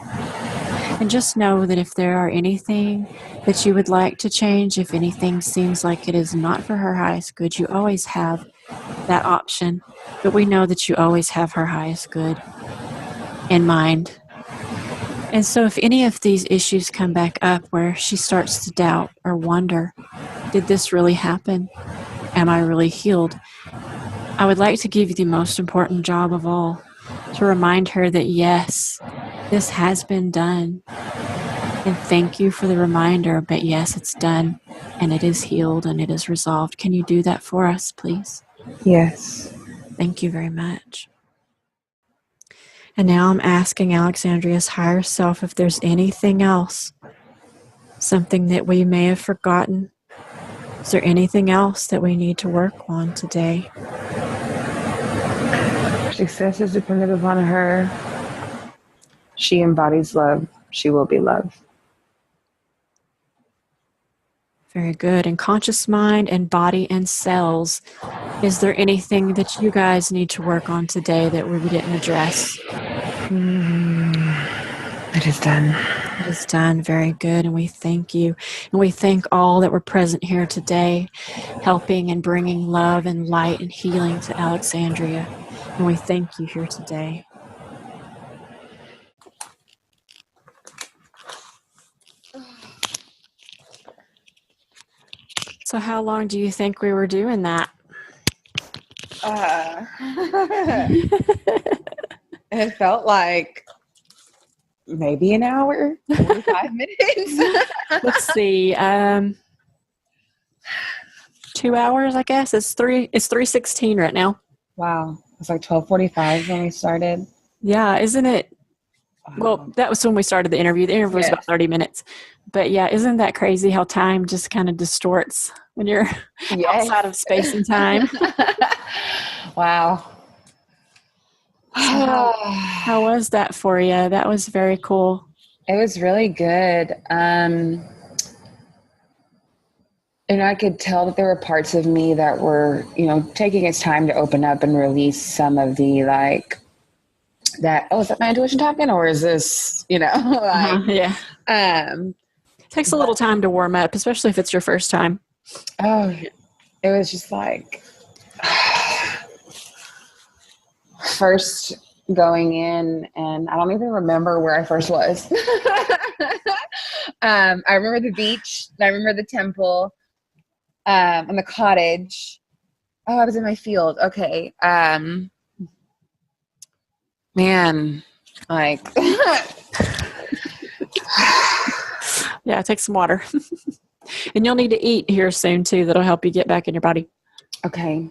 And just know that if there are anything that you would like to change, if anything seems like it is not for her highest good, you always have that option. But we know that you always have her highest good in mind. And so if any of these issues come back up where she starts to doubt or wonder, did this really happen? Am I really healed? I would like to give you the most important job of all, to remind her that yes, this has been done. And thank you for the reminder, but yes, it's done and it is healed and it is resolved. Can you do that for us, please? Yes. Thank you very much. And now I'm asking Alexandria's higher self if there's anything else, something that we may have forgotten. Is there anything else that we need to work on today? Success is dependent upon her. She embodies love. She will be loved. Very good. And conscious mind and body and cells, is there anything that you guys need to work on today that we didn't address? It is done. It is done. Very good. And we thank you. And we thank all that were present here today, helping and bringing love and light and healing to Alexandria. And we thank you here today. So how long do you think we were doing that? It felt like maybe an hour, 45 minutes. Let's see. 2 hours, I guess. It's 3:16 right now. Wow. It's like 12:45 when we started. Yeah, isn't it? Well, that was when we started the interview. The interview was about 30 minutes. But yeah, isn't that crazy how time just kind of distorts when you're outside of space and time? Wow. How was that for you? That was very cool. It was really good. And I could tell that there were parts of me that were, taking its time to open up and release some of the is that my intuition talking, or is this, yeah. It takes a little time to warm up, especially if it's your first time. Oh, it was just like first going in, and I don't even remember where I first was. I remember the beach, and I remember the temple, and the cottage. Oh, I was in my field. Okay. Man, like. Yeah, take some water. And you'll need to eat here soon, too. That'll help you get back in your body. Okay.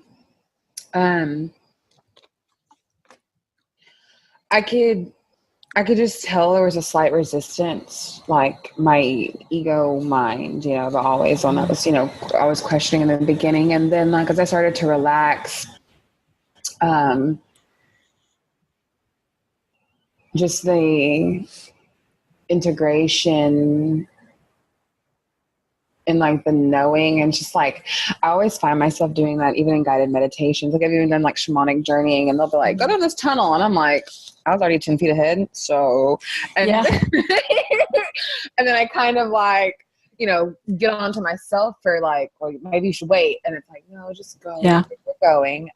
I could just tell there was a slight resistance, like my ego mind, but always on that was, I was questioning in the beginning. And then as I started to relax, just the integration and the knowing, and just I always find myself doing that even in guided meditations. I've even done shamanic journeying, and they'll be like, go down this tunnel, and I'm like, I was already 10 feet ahead. So, and, yeah. And then I kind of get onto myself for well, maybe you should wait. And it's no, just go. Yeah. We're going.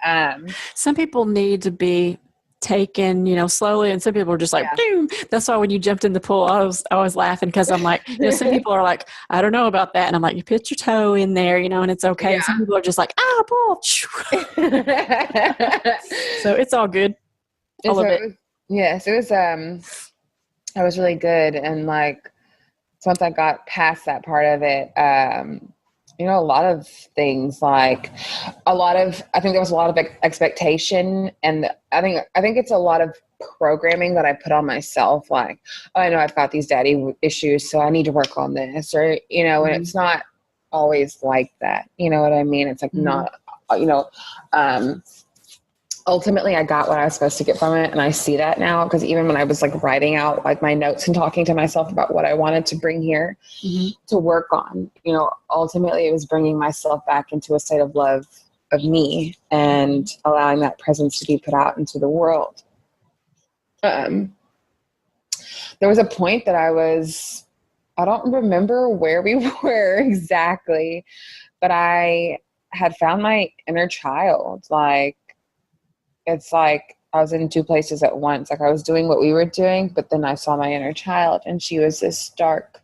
Some people need to be taken, slowly, and some people are just like, boom. That's why when you jumped in the pool, I was laughing because I'm like, some people are like, I don't know about that, and I'm like, you put your toe in there, and it's okay. And some people are just like, pool. So it's all good. All of it. Yes, it was. It was really good, and like once I got past that part of it, a lot of things, like I think there was a lot of expectation, and I think it's a lot of programming that I put on myself. Like, oh, I know I've got these daddy issues, so I need to work on this, or and it's not always like that. You know what I mean? It's like not, ultimately I got what I was supposed to get from it. And I see that now, because even when I was like writing out like my notes and talking to myself about what I wanted to bring here to work on, ultimately it was bringing myself back into a state of love of me and allowing that presence to be put out into the world. There was a point that I don't remember where we were exactly, but I had found my inner child. Like, it's like I was in two places at once. Like, I was doing what we were doing, but then I saw my inner child, and she was this dark,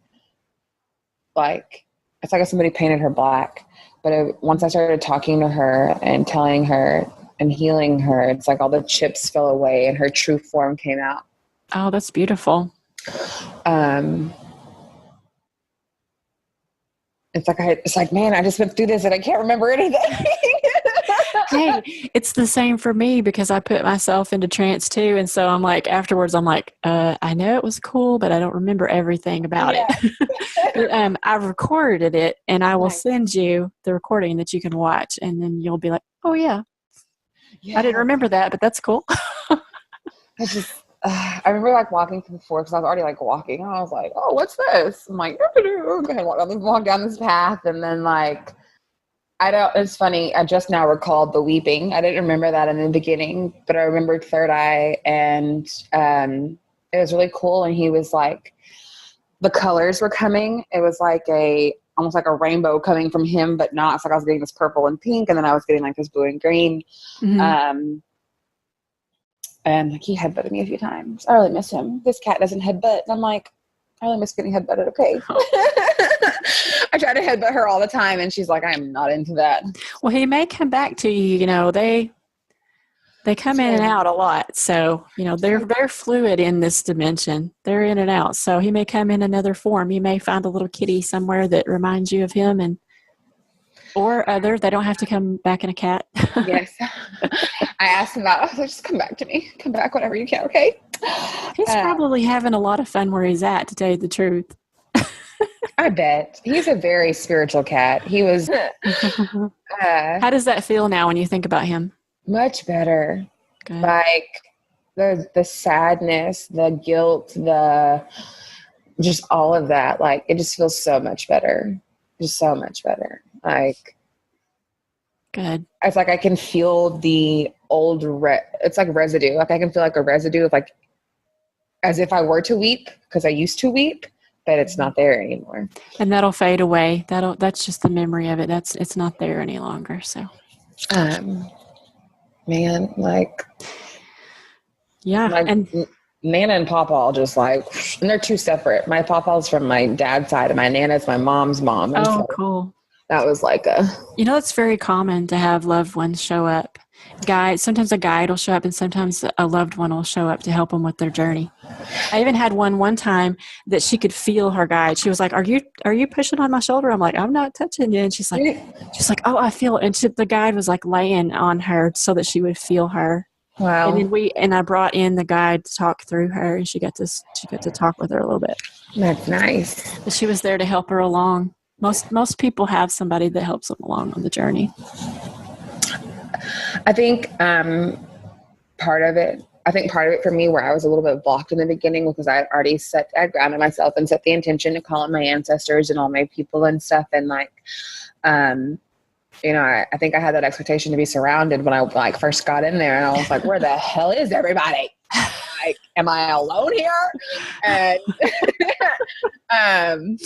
like, it's like if somebody painted her black. But once I started talking to her and telling her and healing her, it's like all the chips fell away and her true form came out. Oh, that's beautiful. It's like, man, I just went through this and I can't remember anything. Hey, it's the same for me, because I put myself into trance too. And so I'm like, afterwards, I'm like, I know it was cool, but I don't remember everything about it. But, I recorded it, and I will send you the recording that you can watch. And then you'll be like, oh yeah. I didn't remember that, but that's cool. I remember like walking through the floor, because I was already like walking, and I was like, oh, what's this? I'm like, okay, walk down this path. And then like, it's funny, I just now recalled the weeping. I didn't remember that in the beginning, but I remembered third eye, and it was really cool. And he was like, the colors were coming. It was like almost like a rainbow coming from him, but not. It's like I was getting this purple and pink, and then I was getting like this blue and green. And like, he headbutted me a few times. I really miss him. This cat doesn't headbutt. And I'm like, I really miss getting headbutted. Okay. I try to headbutt her all the time, and she's like, I'm not into that. Well, he may come back to you. They come in and out a lot. So, they're fluid in this dimension. They're in and out. So he may come in another form. You may find a little kitty somewhere that reminds you of him, or other. They don't have to come back in a cat. Yes. I asked him that. I was like, just come back to me. Come back whenever you can, okay? He's probably having a lot of fun where he's at, to tell you the truth. I bet. He's a very spiritual cat. He was... How does that feel now when you think about him? Much better. Good. Like, the sadness, the guilt, just all of that. Like, it just feels so much better. Just so much better. Like, good. It's like I can feel the old it's like residue. Like, I can feel like a residue of like, as if I were to weep, because I used to weep, but it's not there anymore. And that'll fade away. That's just the memory of it. It's not there any longer. So, man, like, yeah. And Nana and Papa just like, and they're two separate. My Papa's from my dad's side, and my Nana's my mom's mom. And so cool. That was like it's very common to have loved ones show up. Sometimes a guide will show up, and sometimes a loved one will show up to help them with their journey. I even had one time that she could feel her guide. She was like, are you pushing on my shoulder? I'm like, I'm not touching you. And she's like, oh, I feel it. And the guide was like laying on her so that she would feel her. Wow. And then I brought in the guide to talk through her, and she got to talk with her a little bit. That's nice. But she was there to help her along. Most people have somebody that helps them along on the journey. I think part of it for me, where I was a little bit blocked in the beginning, because I grounded myself and set the intention to call on my ancestors and all my people and stuff. And like, I think I had that expectation to be surrounded when I like first got in there, and I was like, where the hell is everybody? Like, am I alone here? And, and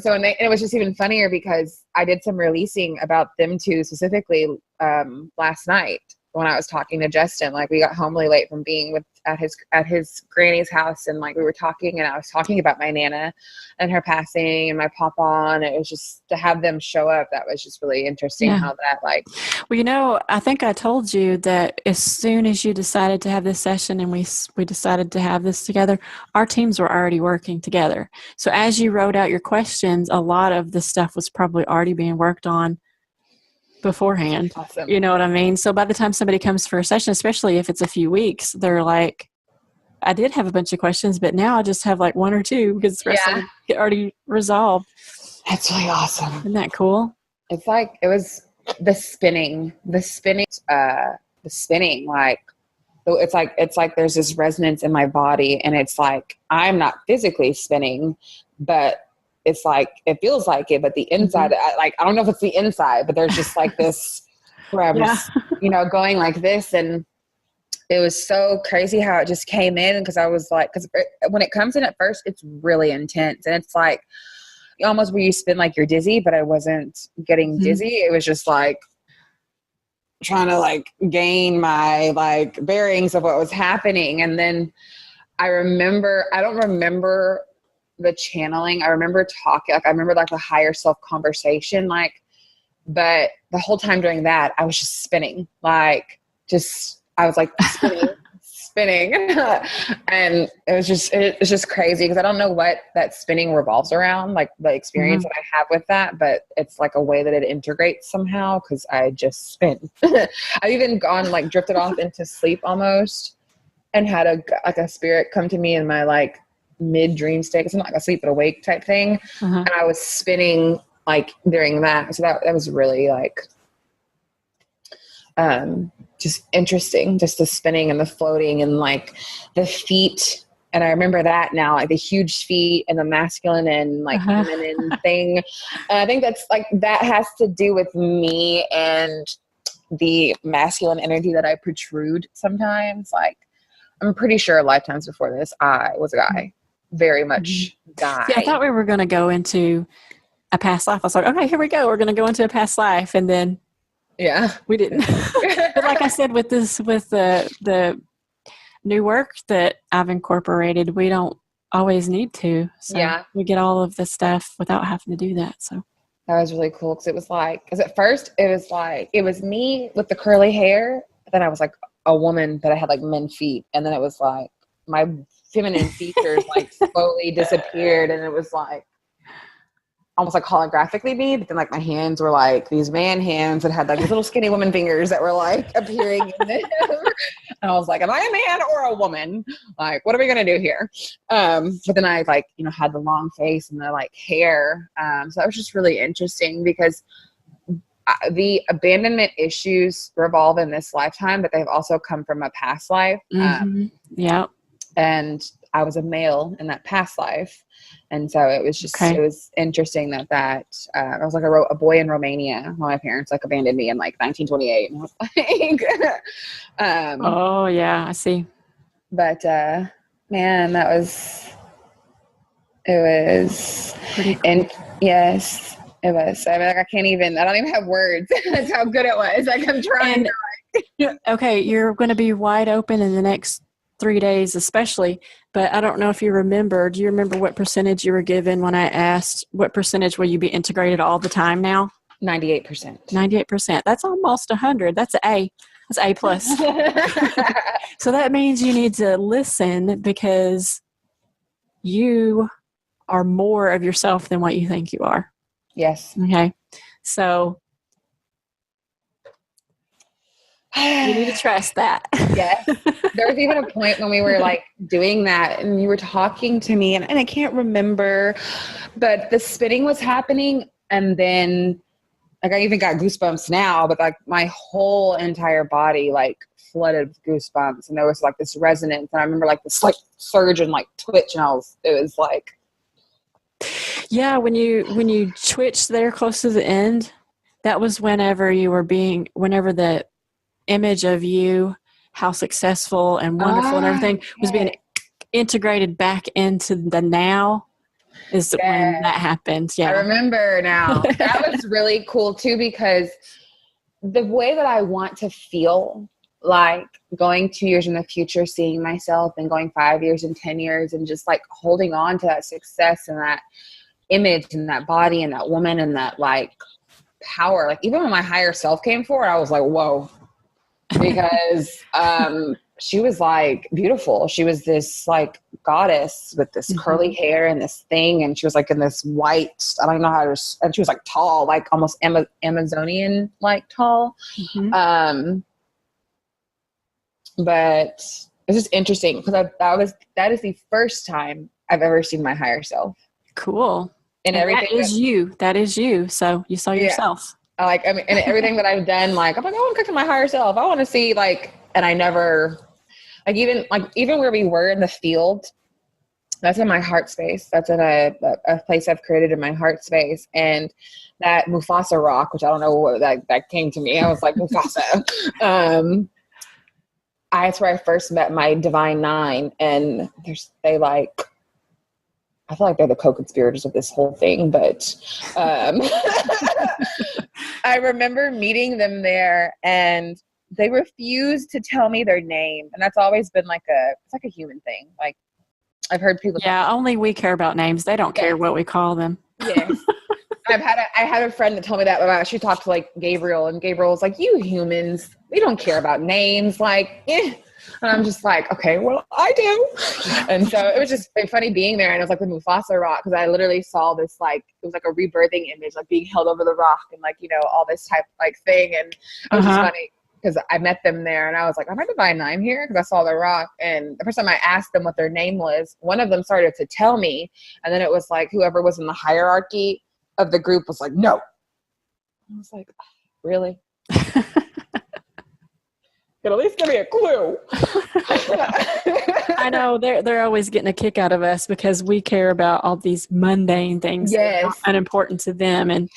so, and it was just even funnier, because I did some releasing about them two specifically last night. when I was talking to Justin, like we got home really late from being at his granny's house, and like we were talking, and I was talking about my Nana and her passing and my papa, and it was just to have them show up. That was just really interesting how that like. Well, I think I told you that as soon as you decided to have this session and we decided to have this together, our teams were already working together. So as you wrote out your questions, a lot of the stuff was probably already being worked on beforehand. Awesome. You know what I mean? So by the time somebody comes for a session, especially if it's a few weeks, they're like, I did have a bunch of questions, but now I just have like one or two because the rest of them get already resolved. That's really awesome. Isn't that cool? It's like, it was the spinning, like, it's like there's this resonance in my body, and it's like, I'm not physically spinning, but it's like, it feels like it, but the inside, I don't know if it's the inside, but there's just like this where I'm just, going like this. And it was so crazy how it just came in. Cause I was like, when it comes in at first, it's really intense, and it's like almost where you spin like you're dizzy, but I wasn't getting dizzy. It was just like trying to like gain my like bearings of what was happening. And then I don't remember the channeling. I remember talking, like I remember like the higher self conversation, like, but the whole time during that, I was just spinning, like I was like spinning. And it's just crazy because I don't know what that spinning revolves around, like the experience that I have with that, but it's like a way that it integrates somehow because I just spin. I've even gone like drifted off into sleep almost and had a spirit come to me in my like mid dream state. It's not like a sleep but awake type thing. And I was spinning like during that. So that was really like, just interesting, just the spinning and the floating and like the feet. And I remember that now, like the huge feet and the masculine and like feminine thing. And I think that's like, that has to do with me and the masculine energy that I protrude sometimes. Like, I'm pretty sure lifetimes before this, I was a guy, very much guy. Yeah, I thought we were going to go into a past life. I was like, okay, here we go. We're going to go into a past life. And then we didn't. But like I said, with the new work that I've incorporated, we don't always need to. So we get all of the stuff without having to do that. So that was really cool because it was like, because at first it was like, it was me with the curly hair. Then I was like a woman, but I had like men feet. And then it was like my feminine features like slowly disappeared. And it was like, almost like holographically me, but then like my hands were like these man hands that had like these little skinny woman fingers that were like appearing in them. And I was like, am I a man or a woman? Like, what are we going to do here? But then I like, had the long face and the like hair. So that was just really interesting because the abandonment issues revolve in this lifetime, but they've also come from a past life. And I was a male in that past life. And so it was just, it was interesting that I was like a boy in Romania when my parents like abandoned me in like 1928. And I was like, oh yeah, I see. But, man, it was pretty cool. And yes, it was. I mean, like, I don't even have words. That's how good it was. Like I'm trying okay. You're going to be wide open in the next 3 days, especially, but I don't know if you remember. Do you remember what percentage you were given when I asked what percentage will you be integrated all the time now? 98%. 98%. That's almost 100. That's an A. That's A plus. So that means you need to listen because you are more of yourself than what you think you are. Yes. Okay. So you need to trust that. Yes. There was even a point when we were like doing that and you were talking to me and I can't remember, but the spinning was happening. And then like, I even got goosebumps now, but like my whole entire body, like flooded with goosebumps. And there was like this resonance. And I remember like this like surge and like twitch and it was like. Yeah. When you twitched there close to the end, that was whenever the image of you, how successful and wonderful and everything was being integrated back into the now is when that happened. Yeah. I remember now. That was really cool too, because the way that I want to feel like going 2 years in the future, seeing myself, and going 5 years and 10 years, and just like holding on to that success and that image and that body and that woman and that like power. Like even when my higher self came forward, I was like, whoa, because she was like beautiful. She was this like goddess with this curly hair and this thing, and she was like in this white, I don't know how to, and she was like tall, like almost Amazonian like tall. But it's just interesting because that is the first time I've ever seen my higher self. Cool. And everything that is you. So you saw yourself. Like, I mean, and everything that I've done, like, I'm like, I want to connect to my higher self. I want to see, like, and I never, like, even where we were in the field, that's in my heart space. That's in a place I've created in my heart space. And that Mufasa rock, which I don't know what that came to me. I was like, Mufasa. That's where I first met my divine nine. And they like, I feel like they're the co-conspirators of this whole thing, but I remember meeting them there, and they refused to tell me their name. And that's always been it's like a human thing. Like I've heard people. Yeah, only we care about names. They don't care what we call them. Yes. I had a friend that told me that about, she talked to like Gabriel, and Gabriel was like, you humans, we don't care about names. Like, And I'm just like, okay, well, I do. And so it was just funny being there. And it was like the Mufasa rock, because I literally saw this, like, it was like a rebirthing image, like being held over the rock and like, all this type like thing. And it was just funny because I met them there and I was like, am I divine nine here? Because I saw the rock. And the first time I asked them what their name was, one of them started to tell me. And then it was like whoever was in the hierarchy of the group was like, no. I was like, really? Could at least give me a clue. I know they're always getting a kick out of us because we care about all these mundane things that are unimportant to them, and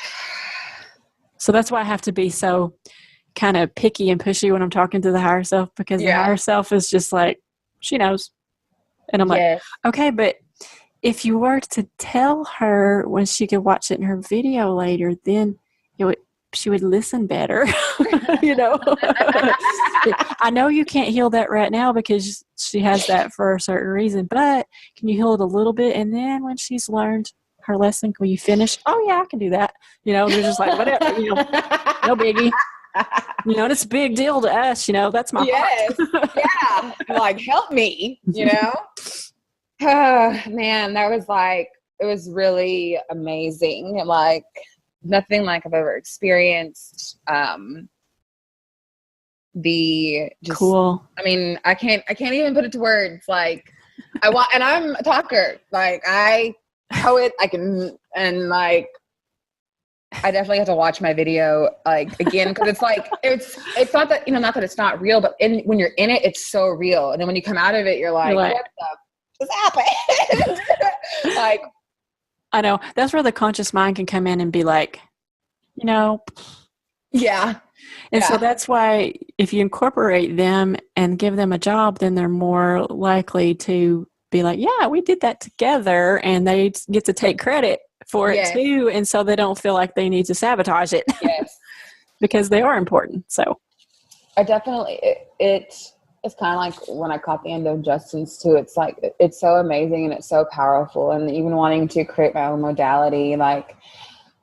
so that's why I have to be so kind of picky and pushy when I'm talking to the higher self, because the higher self is just like, she knows, and I'm like, okay, but if you were to tell her when she could watch it in her video later, then she would listen better. I know you can't heal that right now because she has that for a certain reason, but can you heal it a little bit? And then when she's learned her lesson, will you finish? Oh yeah, I can do that. They're just like, whatever, no biggie. And it's a big deal to us, that's my part. Yeah. Like, help me, man, that was like, it was really amazing. Like, nothing like I've ever experienced. Cool. I mean, I can't even put it to words. Like, and I'm a talker. Like, I poet. I can, and like, I definitely have to watch my video like again, because it's like it's not that not that it's not real, but when you're in it, it's so real. And then when you come out of it, you're like what the just happened? Like. I know. That's where the conscious mind can come in and be like, Yeah. And so that's why if you incorporate them and give them a job, then they're more likely to be like, yeah, we did that together, and they get to take credit for it too. And so they don't feel like they need to sabotage it. Yes. Because they are important. So I definitely, it's kind of like when I caught the end of Justin's too. It's like, it's so amazing and it's so powerful. And even wanting to create my own modality, like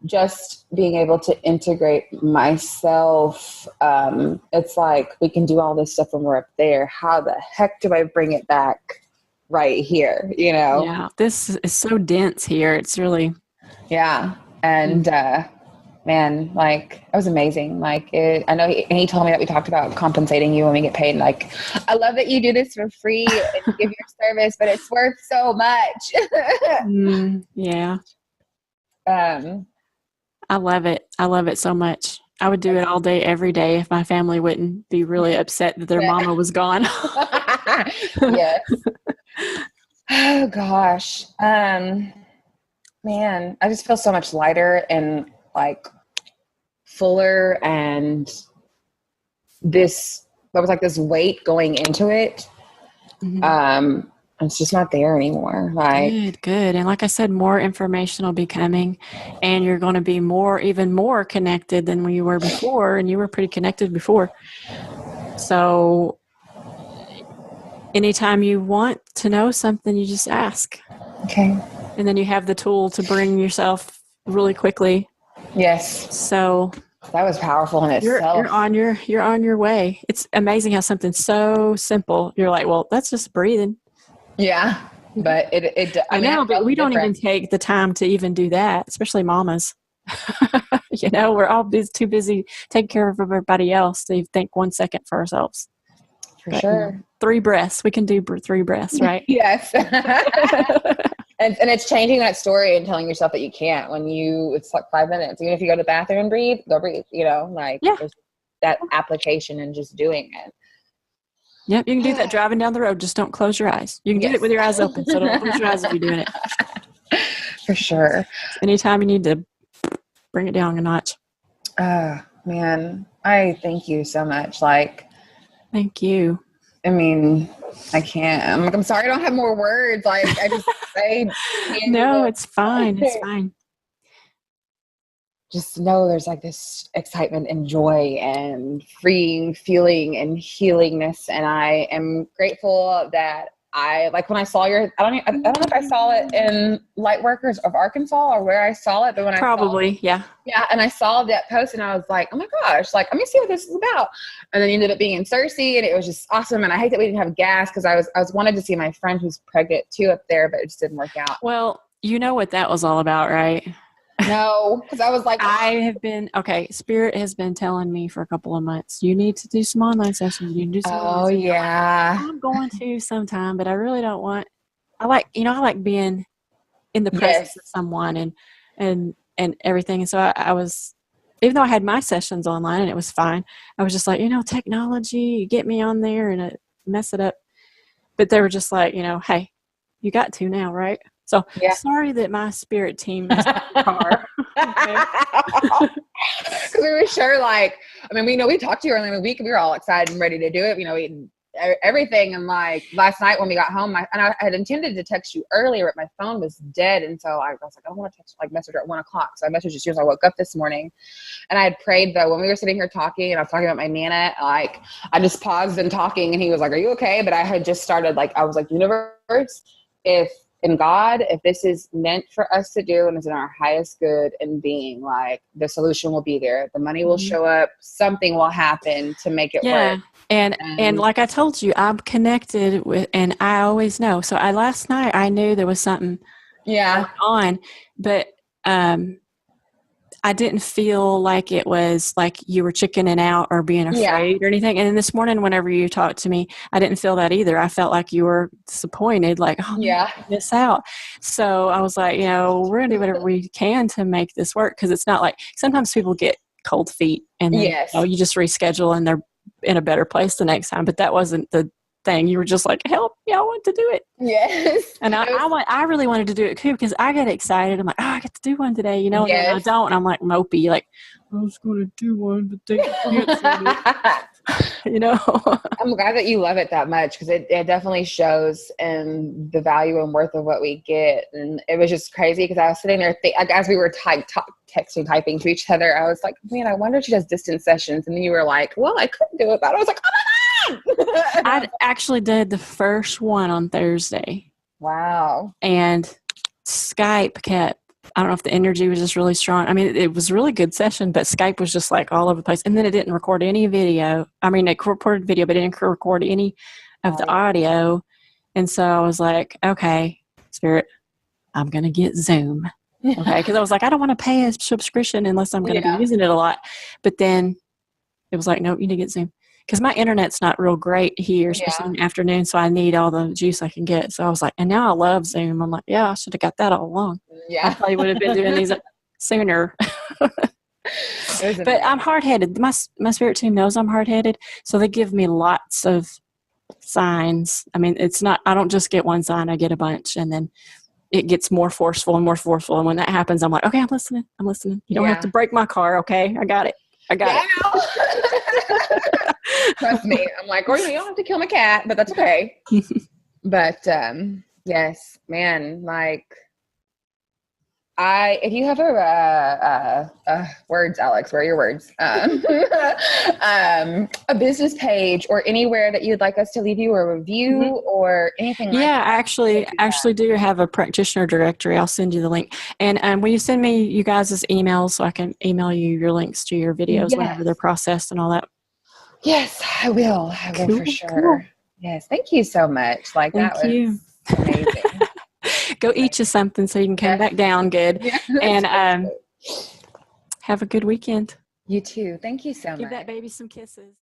just being able to integrate myself. It's like, we can do all this stuff when we're up there. How the heck do I bring it back right here? Yeah, this is so dense here. It's really. Yeah. And, man, like, it was amazing. Like, I know he told me that we talked about compensating you when we get paid. Like, I love that you do this for free and give your service, but it's worth so much. Yeah. I love it. I love it so much. I would do it all day, every day, if my family wouldn't be really upset that their mama was gone. Yes. Oh gosh. Man, I just feel so much lighter and like fuller, and there was like this weight going into it. It's just not there anymore. Like, good. And like I said, more information will be coming, and you're going to be even more connected than when you were before. And you were pretty connected before. So anytime you want to know something, you just ask. Okay. And then you have the tool to bring yourself really quickly. Yes. So that was powerful in itself. You're on your way. It's amazing how something so simple, you're like, well, that's just breathing. Yeah. But I know, but we don't even take the time to even do that, especially mamas. We're all too busy taking care of everybody else to think 1 second for ourselves. For sure. 3 breaths. We can do 3 breaths, right? Yes. And it's changing that story and telling yourself that you can't it's like 5 minutes. Even if you go to the bathroom and breathe, go breathe, there's that application and just doing it. Yep, you can do that driving down the road. Just don't close your eyes. You can do it with your eyes open, so don't close your eyes if you're doing it. For sure. Anytime you need to bring it down a notch. Man, I thank you so much. Thank you. I mean, I can't. I'm sorry I don't have more words. I just say. No, it's fine. It's fine. Just know there's this excitement and joy and freeing feeling and healingness. And I am grateful that when I saw I don't know if I saw it in Lightworkers of Arkansas or where I saw it, but when yeah. And I saw that post and I was like, oh my gosh, let me see what this is about. And then it ended up being in Cersei and it was just awesome. And I hate that we didn't have gas because I was wanted to see my friend who's pregnant too up there, but it just didn't work out. Well, you know what that was all about, right? No, because I was like, Spirit has been telling me for a couple of months, you need to do some online sessions. You need to do some online sessions. Yeah. I'm going to sometime, but I really don't want, I like being in the presence of someone and everything. And so I was, even though I had my sessions online and it was fine, I was just like, technology, get me on there and mess it up. But they were just like, hey, you got to now, right? So sorry that my spirit team is in the car. Because we were sure, we talked to you earlier in the week and we were all excited and ready to do it. Everything. And last night when we got home, I had intended to text you earlier, but my phone was dead. And so I was like, I don't want to text, message her at 1:00. So I messaged you as soon as I woke up this morning. And I had prayed though, when we were sitting here talking and I was talking about my Nana, I just paused and talking and he was like, are you okay? But I had just started, I was like, universe, if this is meant for us to do and it's in our highest good and being, the solution will be there. The money will show up. Something will happen to make it work. And like I told you, I'm connected with, and I always know. So last night I knew there was something going on, but I didn't feel like it was like you were chickening out or being afraid or anything. And then this morning, whenever you talked to me, I didn't feel that either. I felt like you were disappointed, miss out. So I was like, we're going to do whatever we can to make this work. Cause it's not like sometimes people get cold feet and then, you just reschedule and they're in a better place the next time. But that wasn't the thing. You were just like, help me, I want to do it. Yes. And I really wanted to do it too because I get excited. I'm like, I get to do one today, and then I don't. And I'm like mopey, I was going to do one, but they canceled it. I'm glad that you love it that much because it definitely shows in the value and worth of what we get. And it was just crazy because I was sitting there as we were typing to each other, I was like, man, I wonder if she does distance sessions. And then you were like, well, I couldn't do it, but I was like, oh my God. I actually did the first one on Thursday. Wow. And Skype kept, I don't know if the energy was just really strong. I mean, it was a really good session, but Skype was just all over the place. And then it didn't record any video. I mean, it recorded video, but it didn't record any of the audio. And so I was like, okay, Spirit, I'm going to get Zoom. Okay. Because I was like, I don't want to pay a subscription unless I'm going to be using it a lot. But then it was like, no, you need to get Zoom. Because my internet's not real great here, especially in the afternoon, so I need all the juice I can get. So I was like, and now I love Zoom. I'm like, I should have got that all along. Yeah. I probably would have been doing these sooner. But I'm hard-headed. My spirit team knows I'm hard-headed, so they give me lots of signs. I mean, it's not, I don't just get one sign, I get a bunch, and then it gets more forceful and more forceful. And when that happens, I'm like, okay, I'm listening. You don't have to break my car, okay? I got it. Trust me. I'm like, you don't have to kill my cat, but that's okay. But yes, man, if you have words, Alex, where are your words? A business page or anywhere that you'd like us to leave you a review or anything like that. Yeah, I actually do have a practitioner directory. I'll send you the link. And will you send me you guys' emails so I can email you your links to your videos whenever they're processed and all that? Yes, I will. I will for sure. Cool. Yes. Thank you so much. Like Thank that was amazing. Go eat you something so you can come back down good. Yeah, and have a good weekend. You too. Thank you so much. Give that baby some kisses.